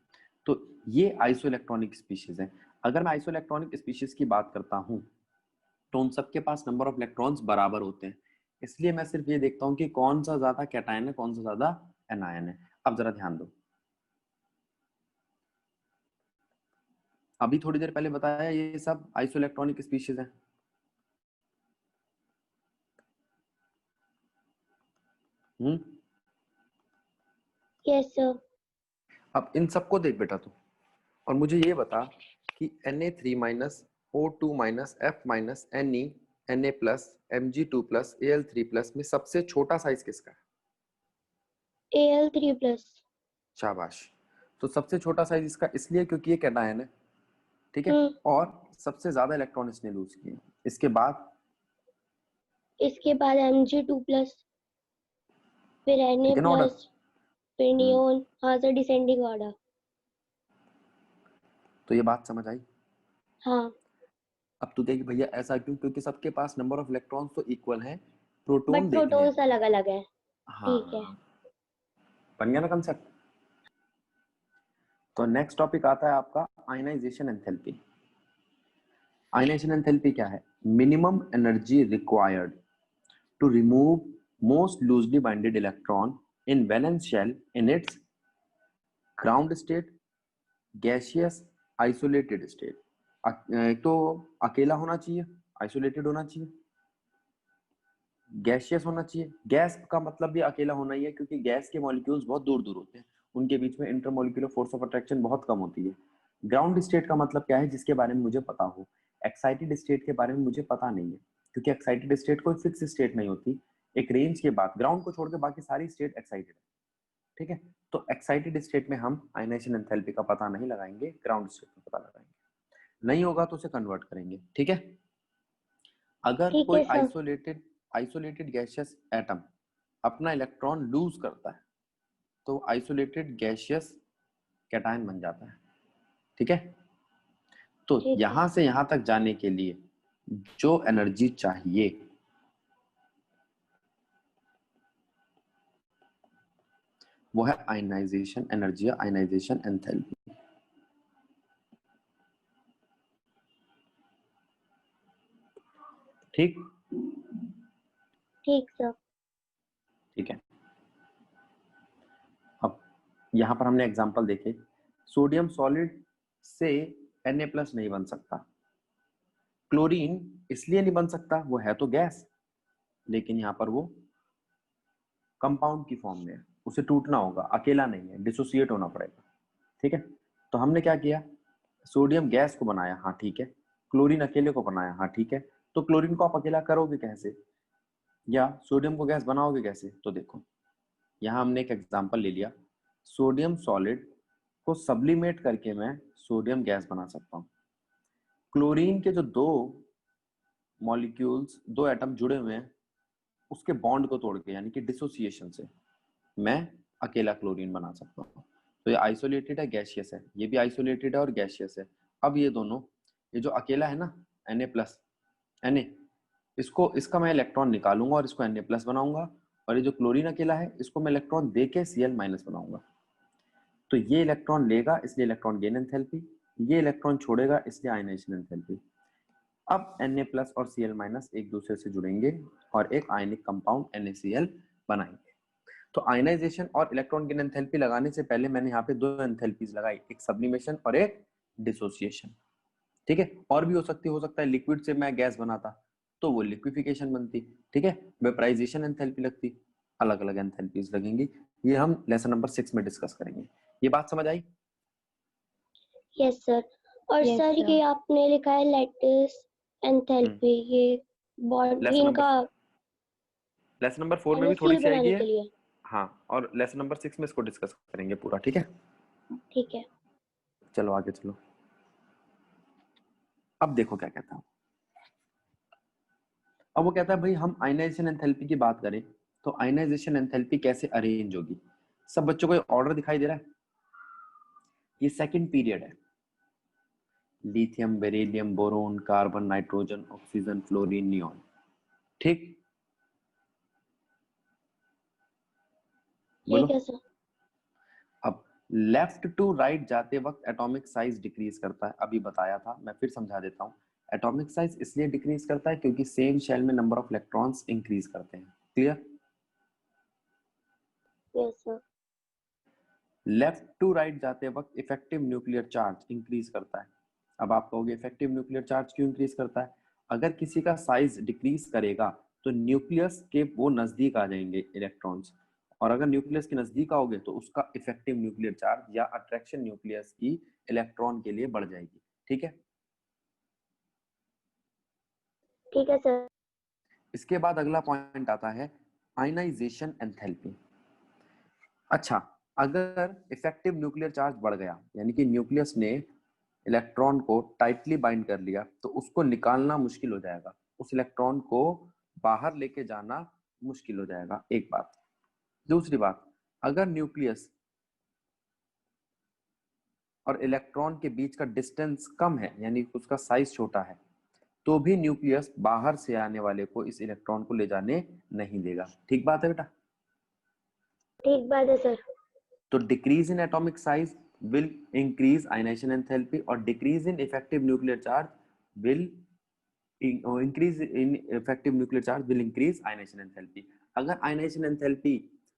तो ये आइसो इलेक्ट्रॉनिक स्पीशीज है। अगर मैं आइसो इलेक्ट्रॉनिक स्पीशीज की बात करता हूं तो उन सबके पास नंबर ऑफ इलेक्ट्रॉन्स बराबर होते हैं। इसलिए मैं सिर्फ ये देखता हूं कि कौन सा ज्यादा कैटायन है, कौन सा ज्यादा एनायन है। अब जरा ध्यान दो, अभी थोड़ी देर पहले बताया ये सब आइसो इलेक्ट्रॉनिक स्पीशीज है। Yes sir. अब इन सबको देख बेटा तू, और मुझे ये बता कि Na3 minus O2 minus F minus Ne Na plus Mg2 plus Al3 plus में सबसे छोटा साइज किसका है? Al3+। शाबाश। तो सबसे छोटा साइज इसका इसलिए क्योंकि ये कैटायन है। ठीक है, हम्म। और सबसे ज्यादा इलेक्ट्रॉन इसने लूज किए। इसके बाद इसके बाद Mg2+, फिर Na ठीक है ना ऑर्डर? प्लस, फिर नियोन। हाँ सर, डिसेंडिंग ऑर्डर। तो ये बात समझ आई? हाँ। अब तू देख भैया ऐसा क्यों, क्योंकि सबके पास नंबर ऑफ इलेक्ट्रॉन्स तो इक्वल हैं, बट प्रोटॉन देखने प्रोटॉन्स हैं। अलग अलग है। ठीक है। हाँ, बन गया ना कंसेप्ट। तो नेक्स्ट टॉपिक आता है आपका आयनाइजेशन एंथैल्पी। आयनाइजेशन एंथैल्पी क्या है? Minimum energy required to remove most loosely binded electron in valence shell in its ground state, gaseous, isolated state. एक तो अकेला होना चाहिए, आइसोलेटेड होना चाहिए, गैसियस होना चाहिए। गैस का मतलब भी अकेला होना ही है, क्योंकि गैस के मॉलिक्यूल्स बहुत दूर दूर होते हैं, उनके बीच में इंटरमॉलिक्यूलर फोर्स ऑफ अट्रैक्शन बहुत कम होती है। ग्राउंड स्टेट का मतलब क्या है? जिसके बारे में मुझे पता हो। एक्साइटेड स्टेट के बारे में मुझे पता नहीं है, क्योंकि एक्साइटेड स्टेट कोई फिक्स स्टेट नहीं होती। एक रेंज के बाद ग्राउंड को छोड़ के बाकी सारी स्टेट एक्साइटेड है। ठीक है, तो एक्साइटेड स्टेट में हम आयनाइजेशन एंथैल्पी का पता नहीं लगाएंगे, ग्राउंड स्टेट में पता लगाएंगे। नहीं होगा तो उसे कन्वर्ट करेंगे। ठीक है, अगर ठीक कोई है सर। आइसोलेटेड गैसियस एटम अपना इलेक्ट्रॉन लूज करता है तो आइसोलेटेड गैसियस कैटायन बन जाता है। ठीक है, तो ठीक है। यहां से यहां तक जाने के लिए जो एनर्जी चाहिए वो है आयनाइजेशन एनर्जी या आयनाइजेशन एंथैल्पी। ठीक ठीक सर। ठीक है। अब यहां पर हमने एग्जांपल देखे, सोडियम सॉलिड से Na+ नहीं बन सकता, क्लोरीन इसलिए नहीं बन सकता, वो है तो गैस, लेकिन यहाँ पर वो कंपाउंड की फॉर्म में है, उसे टूटना होगा, अकेला नहीं है, डिसोसिएट होना पड़ेगा। ठीक है, तो हमने क्या किया, सोडियम गैस को बनाया, हाँ ठीक है, क्लोरीन अकेले को बनाया, हाँ ठीक है, तो क्लोरीन को आप अकेला करोगे कैसे, या सोडियम को गैस बनाओगे कैसे? तो देखो यहाँ हमने एक एग्जांपल ले लिया, सोडियम सॉलिड को सब्लिमेट करके मैं सोडियम गैस बना सकता हूँ। क्लोरीन के जो दो मॉलिक्यूल्स, दो एटम जुड़े हुए हैं, उसके बॉन्ड को तोड़ के, यानी कि डिसोसिएशन से मैं अकेला क्लोरीन बना सकता हूँ। तो ये आइसोलेटेड है, गैसियस है, ये भी आइसोलेटेड है और गैसियस है। अब ये दोनों, ये जो अकेला है ना Na+, इसको, इसका मैं इलेक्ट्रॉन निकालूंगा और इसको Na+ बनाऊंगा, और ये जो क्लोरीन अकेला है इसको मैं इलेक्ट्रॉन देके Cl- बनाऊंगा। तो ये इलेक्ट्रॉन लेगा, इसलिए इलेक्ट्रॉन गेन एंथैल्पी, ये इलेक्ट्रॉन छोड़ेगा, इसलिए आयनाइजेशन एंथैल्पी। अब Na+ और Cl- एक दूसरे से जुड़ेंगे और एक आयनिक कंपाउंड NaCl बनाएंगे। तो आयनाइजेशन और इलेक्ट्रॉन गेन एंथैल्पी लगाने से पहले मैंने यहाँ पे दो एंथैल्पीज लगाई, एक सब्लिमेशन और एक डिसोसिएशन। ठीक है, और भी हो सकता है लिक्विड से मैं गैस बनाता तो वो लिक्विफिकेशन बनती। ठीक है, वेपराइजेशन एंथैल्पी लगती, अलग अलग एंथैल्पीज लगेंगी। ये हम लेसन नंबर 6 में डिस्कस करेंगे। ये बात समझ आई? Yes sir. और Yes, सर sir. ये आपने लिखा है लैटिस एंथैल्पी, ये बॉन्ड लेसन इनका नंबर 4 में भी थोड़ी NaCl सी आएगी बनाने है। के लिए। हाँ, और लेसन नंबर 6 में इसको डिस्कस करेंगे पूरा। ठीक है, ठीक है। चलो आगे चलो। अब देखो क्या कहता हूँ, अब वो कहता है भाई हम आयनाइजेशन एंथैल्पी की बात करें तो आयनाइजेशन एंथैल्पी कैसे अरेंज होगी। सब बच्चों को ऑर्डर दिखाई दे रहा है? ये सेकंड पीरियड है, lithium, beryllium, boron, carbon, nitrogen, oxygen, fluorine, neon. ठीक, बोलो। ठीक है सर। अब लेफ्ट टू राइट जाते वक्त एटॉमिक साइज डिक्रीज करता है, अभी बताया था, मैं फिर समझा देता हूँ। एटॉमिक साइज इसलिए डिक्रीज करता है क्योंकि सेम शेल में नंबर ऑफ इलेक्ट्रॉन्स इंक्रीज करते हैं। Clear? Yes sir. Left to right जाते वक्त इफेक्टिव न्यूक्लियर चार्ज इंक्रीज करता है। अब आप कहोगे इफेक्टिव न्यूक्लियर चार्ज क्यों इंक्रीज करता है? अगर किसी का साइज डिक्रीज करेगा तो न्यूक्लियस के वो नजदीक आ जाएंगे इलेक्ट्रॉन्स, और अगर न्यूक्लियस के नजदीक आओगे तो उसका इफेक्टिव न्यूक्लियर चार्ज या अट्रैक्शन न्यूक्लियस की इलेक्ट्रॉन के लिए बढ़ जाएगी। ठीक है, ठीक है सर। इसके बाद अगला पॉइंट आता है आयनाइजेशन एंथैल्पी। अच्छा, अगर इफेक्टिव न्यूक्लियर चार्ज बढ़ गया, यानी कि न्यूक्लियस ने इलेक्ट्रॉन को टाइटली बाइंड कर लिया, तो उसको निकालना मुश्किल हो जाएगा, उस इलेक्ट्रॉन को बाहर लेके जाना मुश्किल हो जाएगा, एक बात। दूसरी बात, अगर न्यूक्लियस और इलेक्ट्रॉन के बीच का डिस्टेंस कम है, यानी उसका साइज छोटा है, तो भी न्यूक्लियस बाहर से आने वाले को इस इलेक्ट्रॉन को ले जाने नहीं देगा। ठीक बात है बेटा? ठीक बात है सर। तो decrease in atomic size will increase ionization enthalpy और decrease in effective nuclear charge will increase in effective nuclear charge will increase ionization enthalpy। अगर ionization enthalpy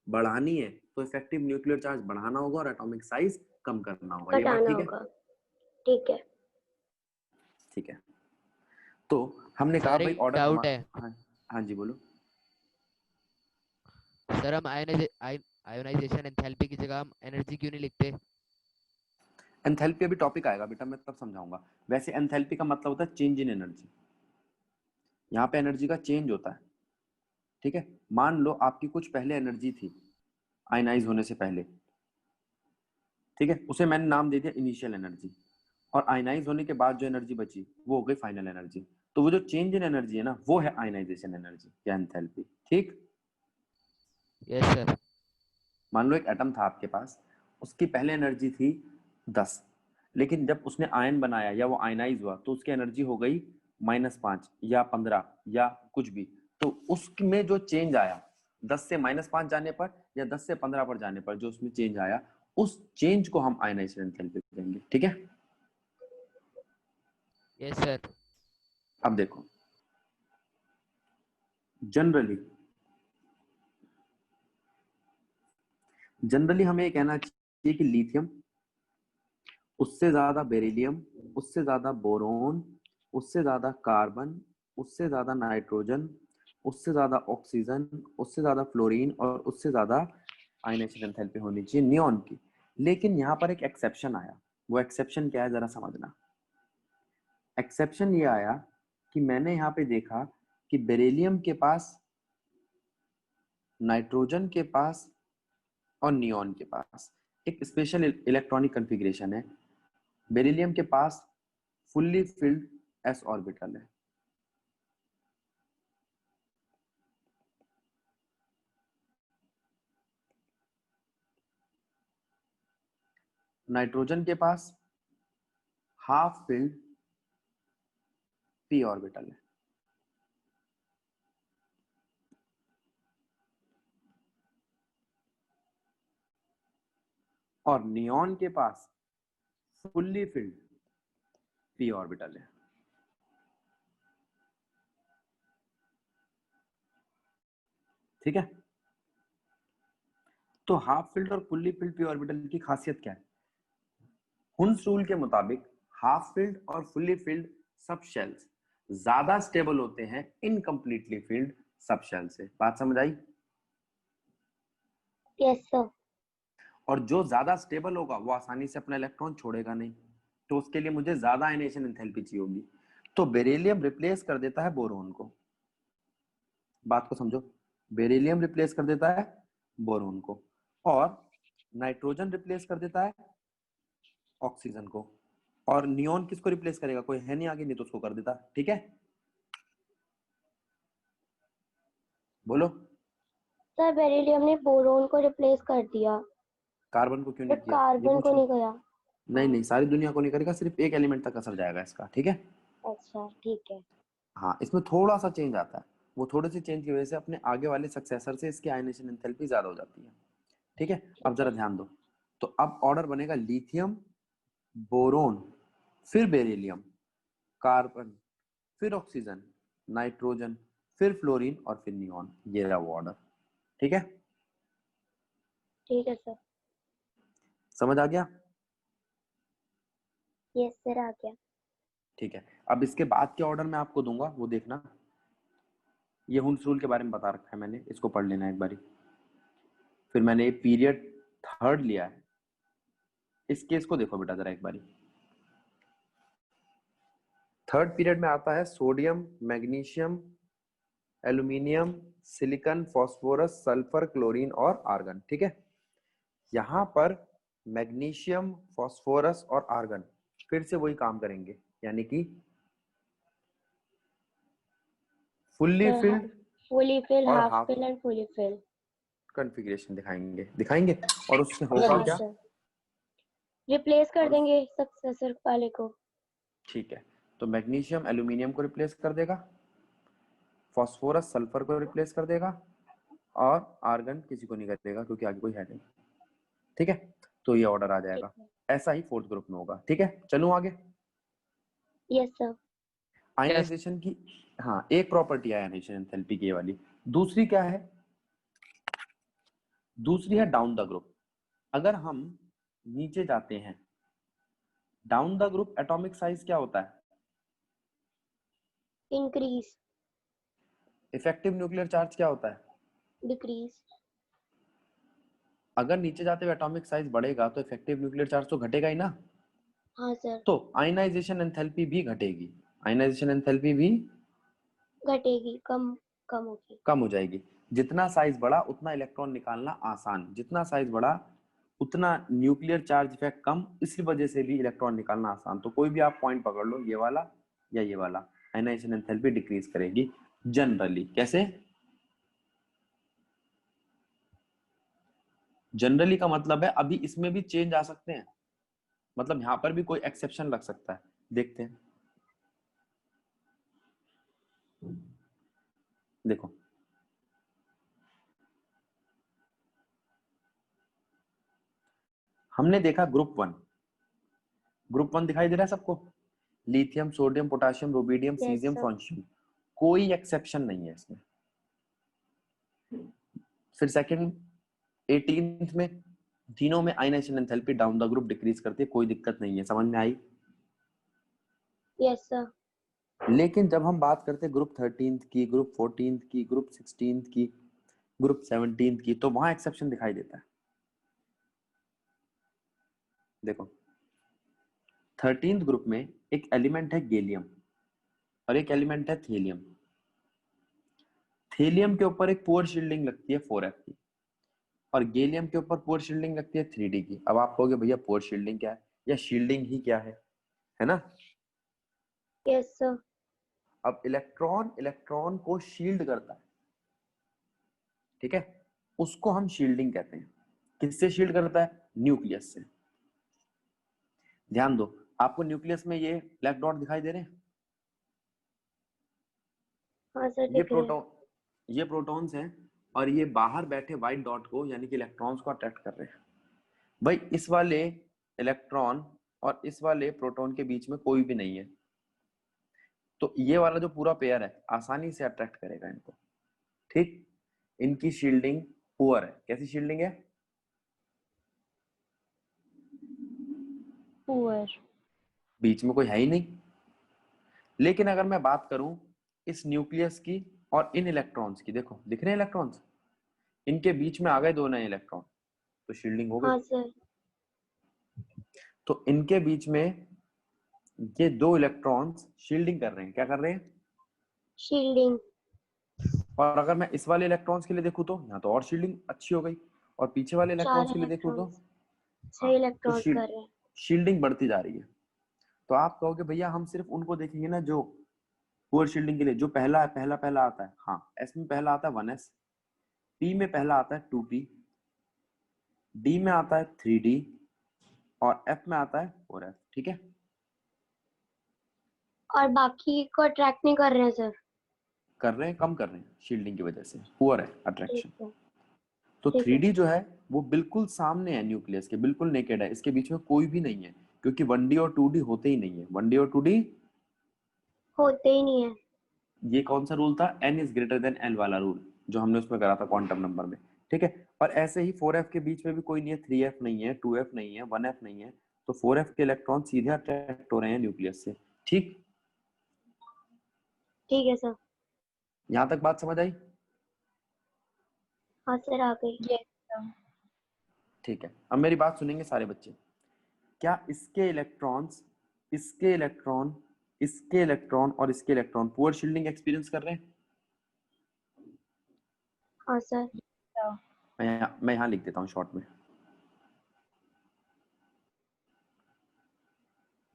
बढ़ानी है तो effective nuclear charge बढ़ाना होगा और atomic size कम करना होगा। ये बात घटाना ठीक है? होगा। ठीक है। ठीक है, तो हमने कहा सर भाई एक ऑर्डर डाउट है। हाँ, हाँ जी बोलो। सर हम आयोनाइजेशन एंथैल्पी की जगह हम एनर्जी क्यों नहीं लिखते? एंथैल्पी अभी टॉपिक आएगा बेटा, मैं तब समझाऊंगा। वैसे एंथैल्पी का मतलब होता है चेंज इन एनर्जी, यहाँ पे एनर्जी का चेंज होता है। ठीक है, मान लो आपकी कुछ पहले एनर्जी थी आयनाइज होने से पहले, ठीक है, उसे मैंने नाम दे दिया इनिशियल एनर्जी, और आयनाइज होने के बाद जो एनर्जी बची वो हो गई फाइनल एनर्जी। तो वो जो चेंज इन एनर्जी है ना, वो है आयनाइजेशन एनर्जी या एंथैल्पी। ठीक, यस सर। मान लो एक एटम था आपके पास, उसकी पहले एनर्जी थी 10, लेकिन जब उसने आयन बनाया या वो आयनाइज हुआ तो उसकी एनर्जी हो गई -5 या 15 या कुछ भी। तो उसमें जो चेंज आया 10 से -5 जाने पर या 10 से 15 पर जाने पर जो उसमें चेंज आया, उस चेंज को हम आयनाइजेशन एंथैल्पी कहेंगे। ठीक है, यस सर। अब देखो जनरली हमें ये कहना चाहिए कि लिथियम, उससे ज्यादा बेरिलियम, उससे ज्यादा बोरोन, उससे ज्यादा कार्बन, उससे ज्यादा नाइट्रोजन, उससे ज्यादा ऑक्सीजन, उससे ज्यादा फ्लोरीन और उससे ज्यादा आयनाइजेशन एंथैल्पी होनी चाहिए नियॉन की। लेकिन यहाँ पर एक एक्सेप्शन आया। वो एक्सेप्शन क्या है जरा समझना। एक्सेप्शन ये आया कि मैंने यहाँ पे देखा कि बेरिलियम के पास, नाइट्रोजन के पास और नियॉन के पास एक स्पेशल इलेक्ट्रॉनिक कॉन्फ़िगरेशन है। बेरिलियम के पास फुल्ली फिल्ड s ऑर्बिटल है, नाइट्रोजन के पास हाफ फिल्ड p ऑर्बिटल है, और नियॉन के पास फुल्ली फिल्ड p ऑर्बिटल है। ठीक है, तो हाफ फिल्ड और फुल्ली फिल्ड p ऑर्बिटल की खासियत क्या है? हुन्स रूल के मुताबिक हाफ फिल्ड और फुल्ली फिल्ड सब शेल्स ज्यादा स्टेबल होते हैं इनकम्प्लीटली फिल्ड सब शेल से। बात समझ आई? Yes sir. और जो ज्यादा स्टेबल होगा वो आसानी से अपना इलेक्ट्रॉन छोड़ेगा नहीं, तो उसके लिए मुझे ज्यादा आयनाइजेशन एंथैल्पी चाहिए होगी। तो बेरिलियम रिप्लेस कर देता है बोरोन को। बात को समझो, बेरिलियम रिप्लेस कर देता है बोरोन को, और नाइट्रोजन रिप्लेस कर देता है ऑक्सीजन को, और नियॉन किसको रिप्लेस करेगा? कोई है नहीं आगे, नहीं तो उसको कर देता। ठीक है, बोलो। सर बेरिलियम ने बोरोन को रिप्लेस कर दिया, कार्बन को क्यों नहीं बट किया, ये कार्बन को पूछो। नहीं करा। नहीं नहीं, सारी दुनिया को नहीं करेगा, सिर्फ एक एलिमेंट तक असर जाएगा इसका। ठीक है, अच्छा ठीक है। हाँ, इसमें थोड़ा सा चेंज आता है। वो थोड़े से चेंज की वजह से अपने आगे वाले सक्सेसर से इसकी आयनाइजेशन एंथैल्पी ज्यादा हो जाती है। ठीक है, अब जरा ध्यान दो। तो अब ऑर्डर बनेगा लिथियम, बोरोन, फिर बेरिलियम, कार्बन, फिर ऑक्सीजन, नाइट्रोजन, फिर फ्लोरीन और फिर नियॉन। ये रहा वो ऑर्डर। ठीक है, ठीक है सर। समझ आ गया? यस सर, आ गया। ठीक है, अब इसके बाद के ऑर्डर मैं आपको दूंगा, वो देखना। ये हुन्स रूल के बारे में बता रखा है मैंने, इसको पढ़ लेना एक बारी। फिर मैंने पीरियड थर्ड लिया है, इस केस को देखो बेटा जरा एक बारी। थर्ड पीरियड में आता है sodium, magnesium, aluminium, silicon, phosphorus, sulphur, chlorine और आर्गन। ठीक है, यहां पर मैग्नीशियम, फास्फोरस और आर्गन फिर से वही काम करेंगे, यानी कि fully sir filled fully fill, और half half fill and fully fill. Configuration दिखाएंगे और उससे होगा हाँ क्या? सर, रिप्लेस कर और देंगे सक्सेसर वाले को। ठीक है, तो मैग्नीशियम एल्यूमिनियम को रिप्लेस कर देगा, फास्फोरस सल्फर को रिप्लेस कर देगा, और आर्गन किसी को नहीं करेगा क्योंकि आगे कोई है नहीं। ठीक है, तो ये ऑर्डर आ ठीक जाएगा। है। ऐसा ही फोर्थ ग्रुप में होगा। ठीक है, चलूं आगे। Yes sir. आयनाइजेशन की, हाँ, एक प्रॉपर्टी है आयनाइजेशन एंथैल्पी की ये वाली। दूसरी क्या है? दूसरी है डाउन द ग्रुप। अगर हम नीचे जाते हैं, down the group atomic size क्या होता है? इंक्रीज। इफेक्टिव न्यूक्लियर चार्ज क्या होता है? डिक्रीज। अगर नीचे जाते हुए एटॉमिक साइज बढ़ेगा तो इफेक्टिव न्यूक्लियर चार्ज तो घटेगा ही ना। हाँ सर। तो आयनाइजेशन एंथैल्पी भी घटेगी, आयनाइजेशन एंथैल्पी भी घटेगी, कम कम होगी। कम हो जाएगी। जितना साइज बढ़ा उतना इलेक्ट्रॉन निकालना आसान, जितना साइज बढ़ा उतना न्यूक्लियर चार्ज इफेक्ट कम, इसी वजह से भी इलेक्ट्रॉन निकालना आसान। तो कोई भी आप पॉइंट पकड़ लो, ये वाला या ये वाला, आयनाइजेशन एंथैल्पी डिक्रीज करेगी जनरली। कैसे? जनरली का मतलब है अभी इसमें भी चेंज आ सकते हैं, मतलब यहां पर भी कोई एक्सेप्शन लग सकता है। देखते हैं, देखो हमने देखा ग्रुप 1, ग्रुप 1 दिखाई दे रहा है सबको, lithium, sodium, potassium, rubidium, Yes, caesium, sir. Francium, कोई एक्सेप्शन नहीं है इसमें। फिर सेकंड 18th में तीनों में ionisation enthalpy down the group decrease करती है, कोई दिक्कत नहीं है, समझ में आई। Yes, sir. लेकिन जब हम बात करते हैं ग्रुप 13th की, ग्रुप 14th की, ग्रुप 16th की, ग्रुप 17th की, तो वहां एक्सेप्शन दिखाई देता है। देखो 13th ग्रुप में एक एलिमेंट है गैलियम और एक एलिमेंट है थेलियम। थेलियम के ऊपर एक पुअर शील्डिंग लगती है 4f की और गैलियम के ऊपर पुअर शील्डिंग लगती है 3d की। अब आप कहोगे भैया पुअर शील्डिंग क्या है या शील्डिंग ही क्या है ना। Yes, sir. अब इलेक्ट्रॉन को शील्ड करता है, ठीक है, उसको हम शील्डिंग कहते हैं। किससे शील्ड करता है? न्यूक्लियस से। ध्यान दो, आपको न्यूक्लियस में ये ब्लैक डॉट दिखाई दे रहे हैं, हाँ सर, ये दिख रहे हैं। ये प्रोटॉन्स हैं और ये बाहर बैठे व्हाइट डॉट को यानी कि इलेक्ट्रॉन्स को अट्रैक्ट कर रहे हैं। भाई इस वाले इलेक्ट्रॉन और इस वाले प्रोटॉन के बीच में कोई भी नहीं है, तो ये वाला जो पूरा पेयर है आसानी से अट्रैक्ट करेगा इनको, ठीक। इनकी शील्डिंग पुअर है। कैसी शील्डिंग है? पुअर। बीच में कोई है ही नहीं। लेकिन अगर मैं बात करूं इस न्यूक्लियस की और इन इलेक्ट्रॉन्स की, देखो दिख रहे हैं इलेक्ट्रॉन्स, इनके बीच में आ गए दो नए इलेक्ट्रॉन, तो शील्डिंग हो गई। हाँ सर। तो इनके बीच में ये दो इलेक्ट्रॉन्स शील्डिंग कर रहे हैं। क्या कर रहे हैं? शील्डिंग। और अगर मैं इस वाले इलेक्ट्रॉन्स के लिए देखूं तो यहाँ तो और शील्डिंग अच्छी हो गई, और पीछे वाले 4 इलेक्ट्रॉन्स के लिए देखूं तो इलेक्ट्रॉन्स, 6 हाँ, तो इलेक्ट्रॉन्स कर रहे हैं। शील्डिंग बढ़ती जा रही है। तो आप कहोगे भैया हम सिर्फ उनको देखेंगे ना जो पुअर शील्डिंग के लिए, जो पहला आता है। हाँ, एस में पहला आता है 1s, पी में पहला आता है 2p, डी में आता है 3d और एफ में आता है 4f, ठीक है। और बाकी को अट्रैक्ट नहीं कर रहे हैं सर? कर रहे हैं, कम कर रहे हैं, शील्डिंग की वजह से पुअर है ठीक अट्रैक्शन। है। तो ठीक है। 3D जो है वो बिल्कुल सामने है न्यूक्लियस के, बिल्कुल नेकेड है, इसके बीच में कोई भी नहीं है, क्योंकि 1D और 2D होते ही नहीं है। 1D और 2D होते ही नहीं है। ये कौन सा रूल था? n is greater than l वाला रूल, जो हमने उसमें करा था क्वांटम नंबर में, ठीक है। और ऐसे ही 4f के बीच में भी कोई नहीं है, 3f नहीं है, 2f नहीं है, 1f नहीं है, तो 4f के इलेक्ट्रॉन सीधे अट्रैक्ट हो रहे हैं न्यूक्लियस से, ठीक। ठीक है सर। यहां तक बात समझ आई? हाँ सर, आ गई। Yes, sir. ठीक है, अब मेरी बात सुनेंगे सारे बच्चे। क्या इसके इलेक्ट्रॉन्स, इसके इलेक्ट्रॉन, इसके इलेक्ट्रॉन और इसके इलेक्ट्रॉन पुअर शील्डिंग एक्सपीरियंस कर रहे हैं? हाँ सर। मैं यहाँ लिख देता हूँ शॉर्ट में,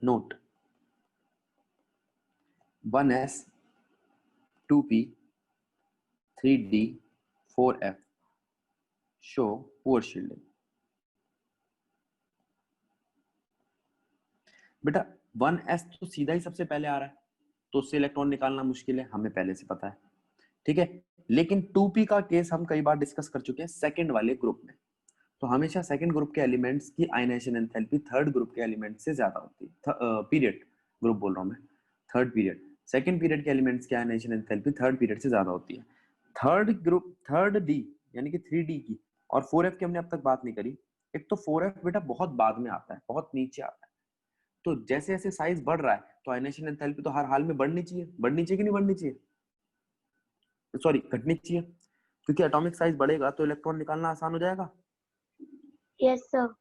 note 1s 2p 3d 4f show poor shielding. बेटा 1s तो सीधा ही सबसे पहले आ रहा है, तो उससे इलेक्ट्रॉन निकालना मुश्किल है, हमें पहले से पता है, ठीक है। लेकिन 2p का केस हम कई बार डिस्कस कर चुके हैं सेकंड वाले ग्रुप में। तो हमेशा सेकंड ग्रुप के एलिमेंट्स की आयनाइजेशन एंथैल्पी थर्ड ग्रुप के एलिमेंट से ज्यादा होती है। पीरियड ग्रुप बोल रहा हूं मैं, थर्ड पीरियड, सेकंड पीरियड के एलिमेंट्स की आयनाइजेशन एंथैल्पी थर्ड पीरियड से ज्यादा होती है। थर्ड ग्रुप, थर्ड डी यानी कि 3d की और 4f की हमने अब तक बात नहीं करी। एक तो 4f बेटा बहुत बाद में आता है, बहुत नीचे आता है, तो जैसे जैसे साइज बढ़ रहा है तो आयनाइजेशन एंथैल्पी तो हर हाल में बढ़नी चाहिए कि नहीं बढ़नी चाहिए, सॉरी घटनी चाहिए, क्योंकि एटॉमिक साइज बढ़ेगा तो इलेक्ट्रॉन निकालना आसान हो जाएगा। Yes sir.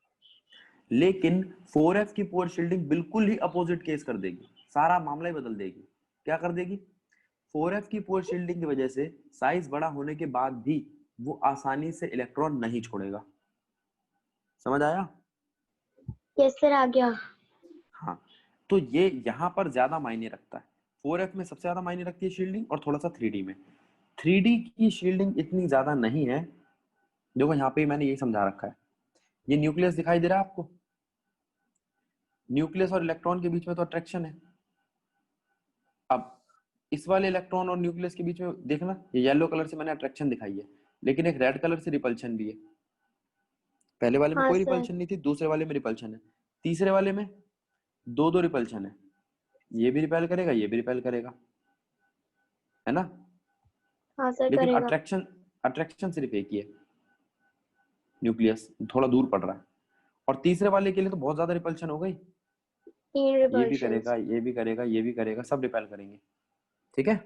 लेकिन 4f की पुअर शील्डिंग बिल्कुल ही अपोजिट केस कर देगी, सारा मामला ही बदल देगी। क्या कर देगी? 4f की पुअर शील्डिंग की वजह से साइज बड़ा होने के बाद भी वो आसानी से इलेक्ट्रॉन नहीं छोड़ेगा। समझ आया? यस सर, आ गया। हाँ, तो ये यहाँ पर ज्यादा मायने रखता है। 4f में सबसे ज्यादा मायने रखती है शील्डिंग और थोड़ा सा 3d में। 3d की शील्डिंग इतनी ज्यादा नहीं है। देखो यहाँ पे मैंने यही समझा रखा है, ये न्यूक्लियस दिखाई दे रहा है आपको, न्यूक्लियस और इलेक्ट्रॉन के बीच में तो अट्रैक्शन है। अब इस वाले इलेक्ट्रॉन और न्यूक्लियस के बीच में देखना, ये येलो कलर से मैंने अट्रैक्शन दिखाई है, लेकिन एक रेड कलर से रिपल्शन भी है। पहले वाले में हाँ कोई सर। रिपल्शन नहीं थी, दूसरे वाले में रिपल्शन है, तीसरे वाले में दो दो रिपल्शन है, ये भी रिपेल करेगा, ये भी रिपेल करेगा, है ना। हाँ सर लेकिन करेगा। अट्रैक्शन अट्रैक्शन सिर्फ एक ही है, न्यूक्लियस थोड़ा दूर पड़ रहा है। और तीसरे वाले के लिए तो बहुत ज्यादा रिपल्शन हो गई, 3 ये भी रिपल्शन। करेगा, ये भी करेगा, ये भी करेगा, सब रिपेल करेंगे, ठीक है।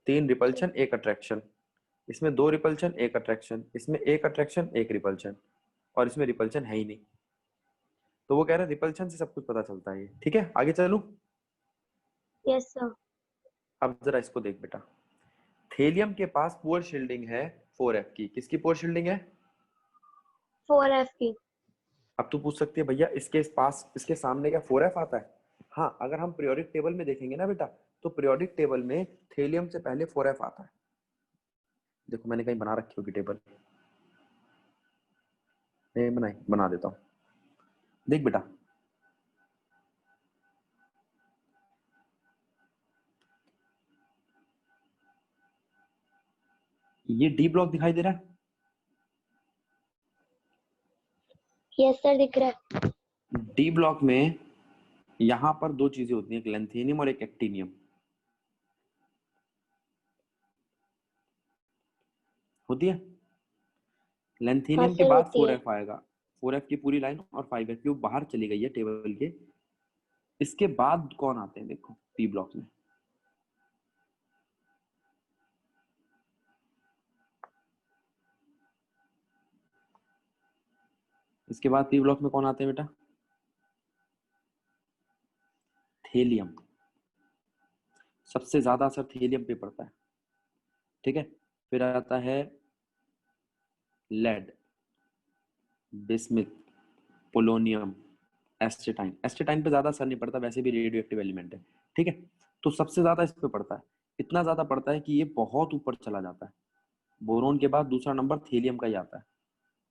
3 रिपल्शन 1 अट्रैक्शन, इसमें 2 रिपल्शन 1 अट्रैक्शन, इसमें 1 अट्रैक्शन 1 रिपल्शन, और इसमें रिपल्शन है ही नहीं। तो वो कह रहा है रिपल्शन से सब कुछ पता चलता है, ठीक है। आगे चलूं। Yes sir. अब जरा इसको देख बेटा, थेलियम के पास पोर शील्डिंग है 4f की, किसकी पोर शील्डिंग है? 4f की। अब तू पूछ सकती है भैया इसके पास, इसके सामने क्या 4f आता है? हाँ, अगर हम पीरियोडिक टेबल में देखेंगे ना बेटा, तो पीरियोडिक टेबल में थेलियम से पहले 4f आता है। देखो मैंने कहीं बना रखी होगी टेबल, नहीं बनाई, बना देता हूँ, देख बेटा। ये डी ब्लॉक दिखाई दे रहा है? यस सर दिख रहा है। डी ब्लॉक में यहां पर दो चीजें होती हैं, एक लेंथेनियम और एक एक्टिनियम होती है। हाँ लेंथेनियम के सर बाद होती है। 4f आएगा, 4f की पूरी लाइन, और 5f की वो बाहर चली गई है टेबल के। इसके बाद कौन आते हैं देखो पी ब्लॉक में, इसके बाद पी ब्लॉक में कौन आते हैं बेटा? थेलियम, सबसे ज्यादा असर थेलियम पे पड़ता है, ठीक है। फिर आता है lead, bismuth, polonium, astatine. Astatine पे ज्यादा असर नहीं पड़ता, वैसे भी रेडियो एक्टिव एलिमेंट है, ठीक है। तो सबसे ज्यादा इस पे पड़ता है, इतना ज्यादा पड़ता है कि ये बहुत ऊपर चला जाता है। बोरोन के बाद दूसरा नंबर थेलियम का ही आता है,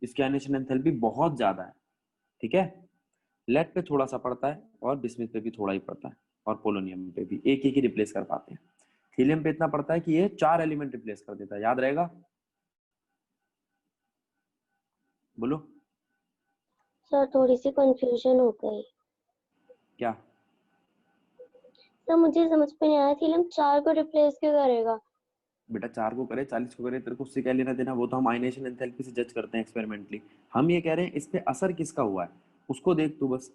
इसकी आयनेशन एंथैल्पी बहुत ज्यादा है, ठीक है। लेड पे थोड़ा सा पड़ता है, और बिस्मिथ पे भी थोड़ा ही पड़ता है, और पोलोनियम पे भी एक एक ही रिप्लेस कर पाते हैं। थीलियम पे इतना पड़ता है कि ये 4 एलिमेंट रिप्लेस कर देता है, याद रहेगा? बोलो सर थोड़ी सी कंफ्यूजन हो गई। क्या। सर मुझे समझ में नहीं आया थीलियम 4 को रिप्लेस क्यों करेगा? बेटा 4 को करे 40 को करे, तेरे को उससे क्या लेना देना, वो तो हम आयनेशन एंथैल्पी से जज करते हैं एक्सपेरिमेंटली। हम ये कह रहे हैं इस पे असर किसका हुआ है, उसको देख तू बस।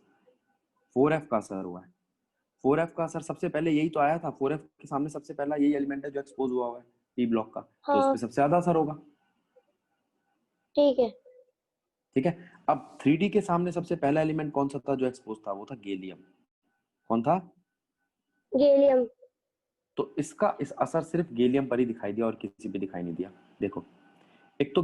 4f का असर हुआ है, 4f का असर सबसे पहले यही तो आया था, 4f के सामने सबसे पहला यही एलिमेंट है जो एक्सपोज हुआ है पी ब्लॉक का, तो इस हाँ पे सबसे ज्यादा असर होगा, ठीक है। ठीक है। अब 3D के सामने सबसे पहला एलिमेंट कौन सा था जो एक्सपोज था? वो था गैलियम। कौन था? गैलियम। तो इसका इस असर सिर्फ गैलियम पर ही दिखाई दिया और किसी पे दिखाई नहीं दिया। देखो, एक तो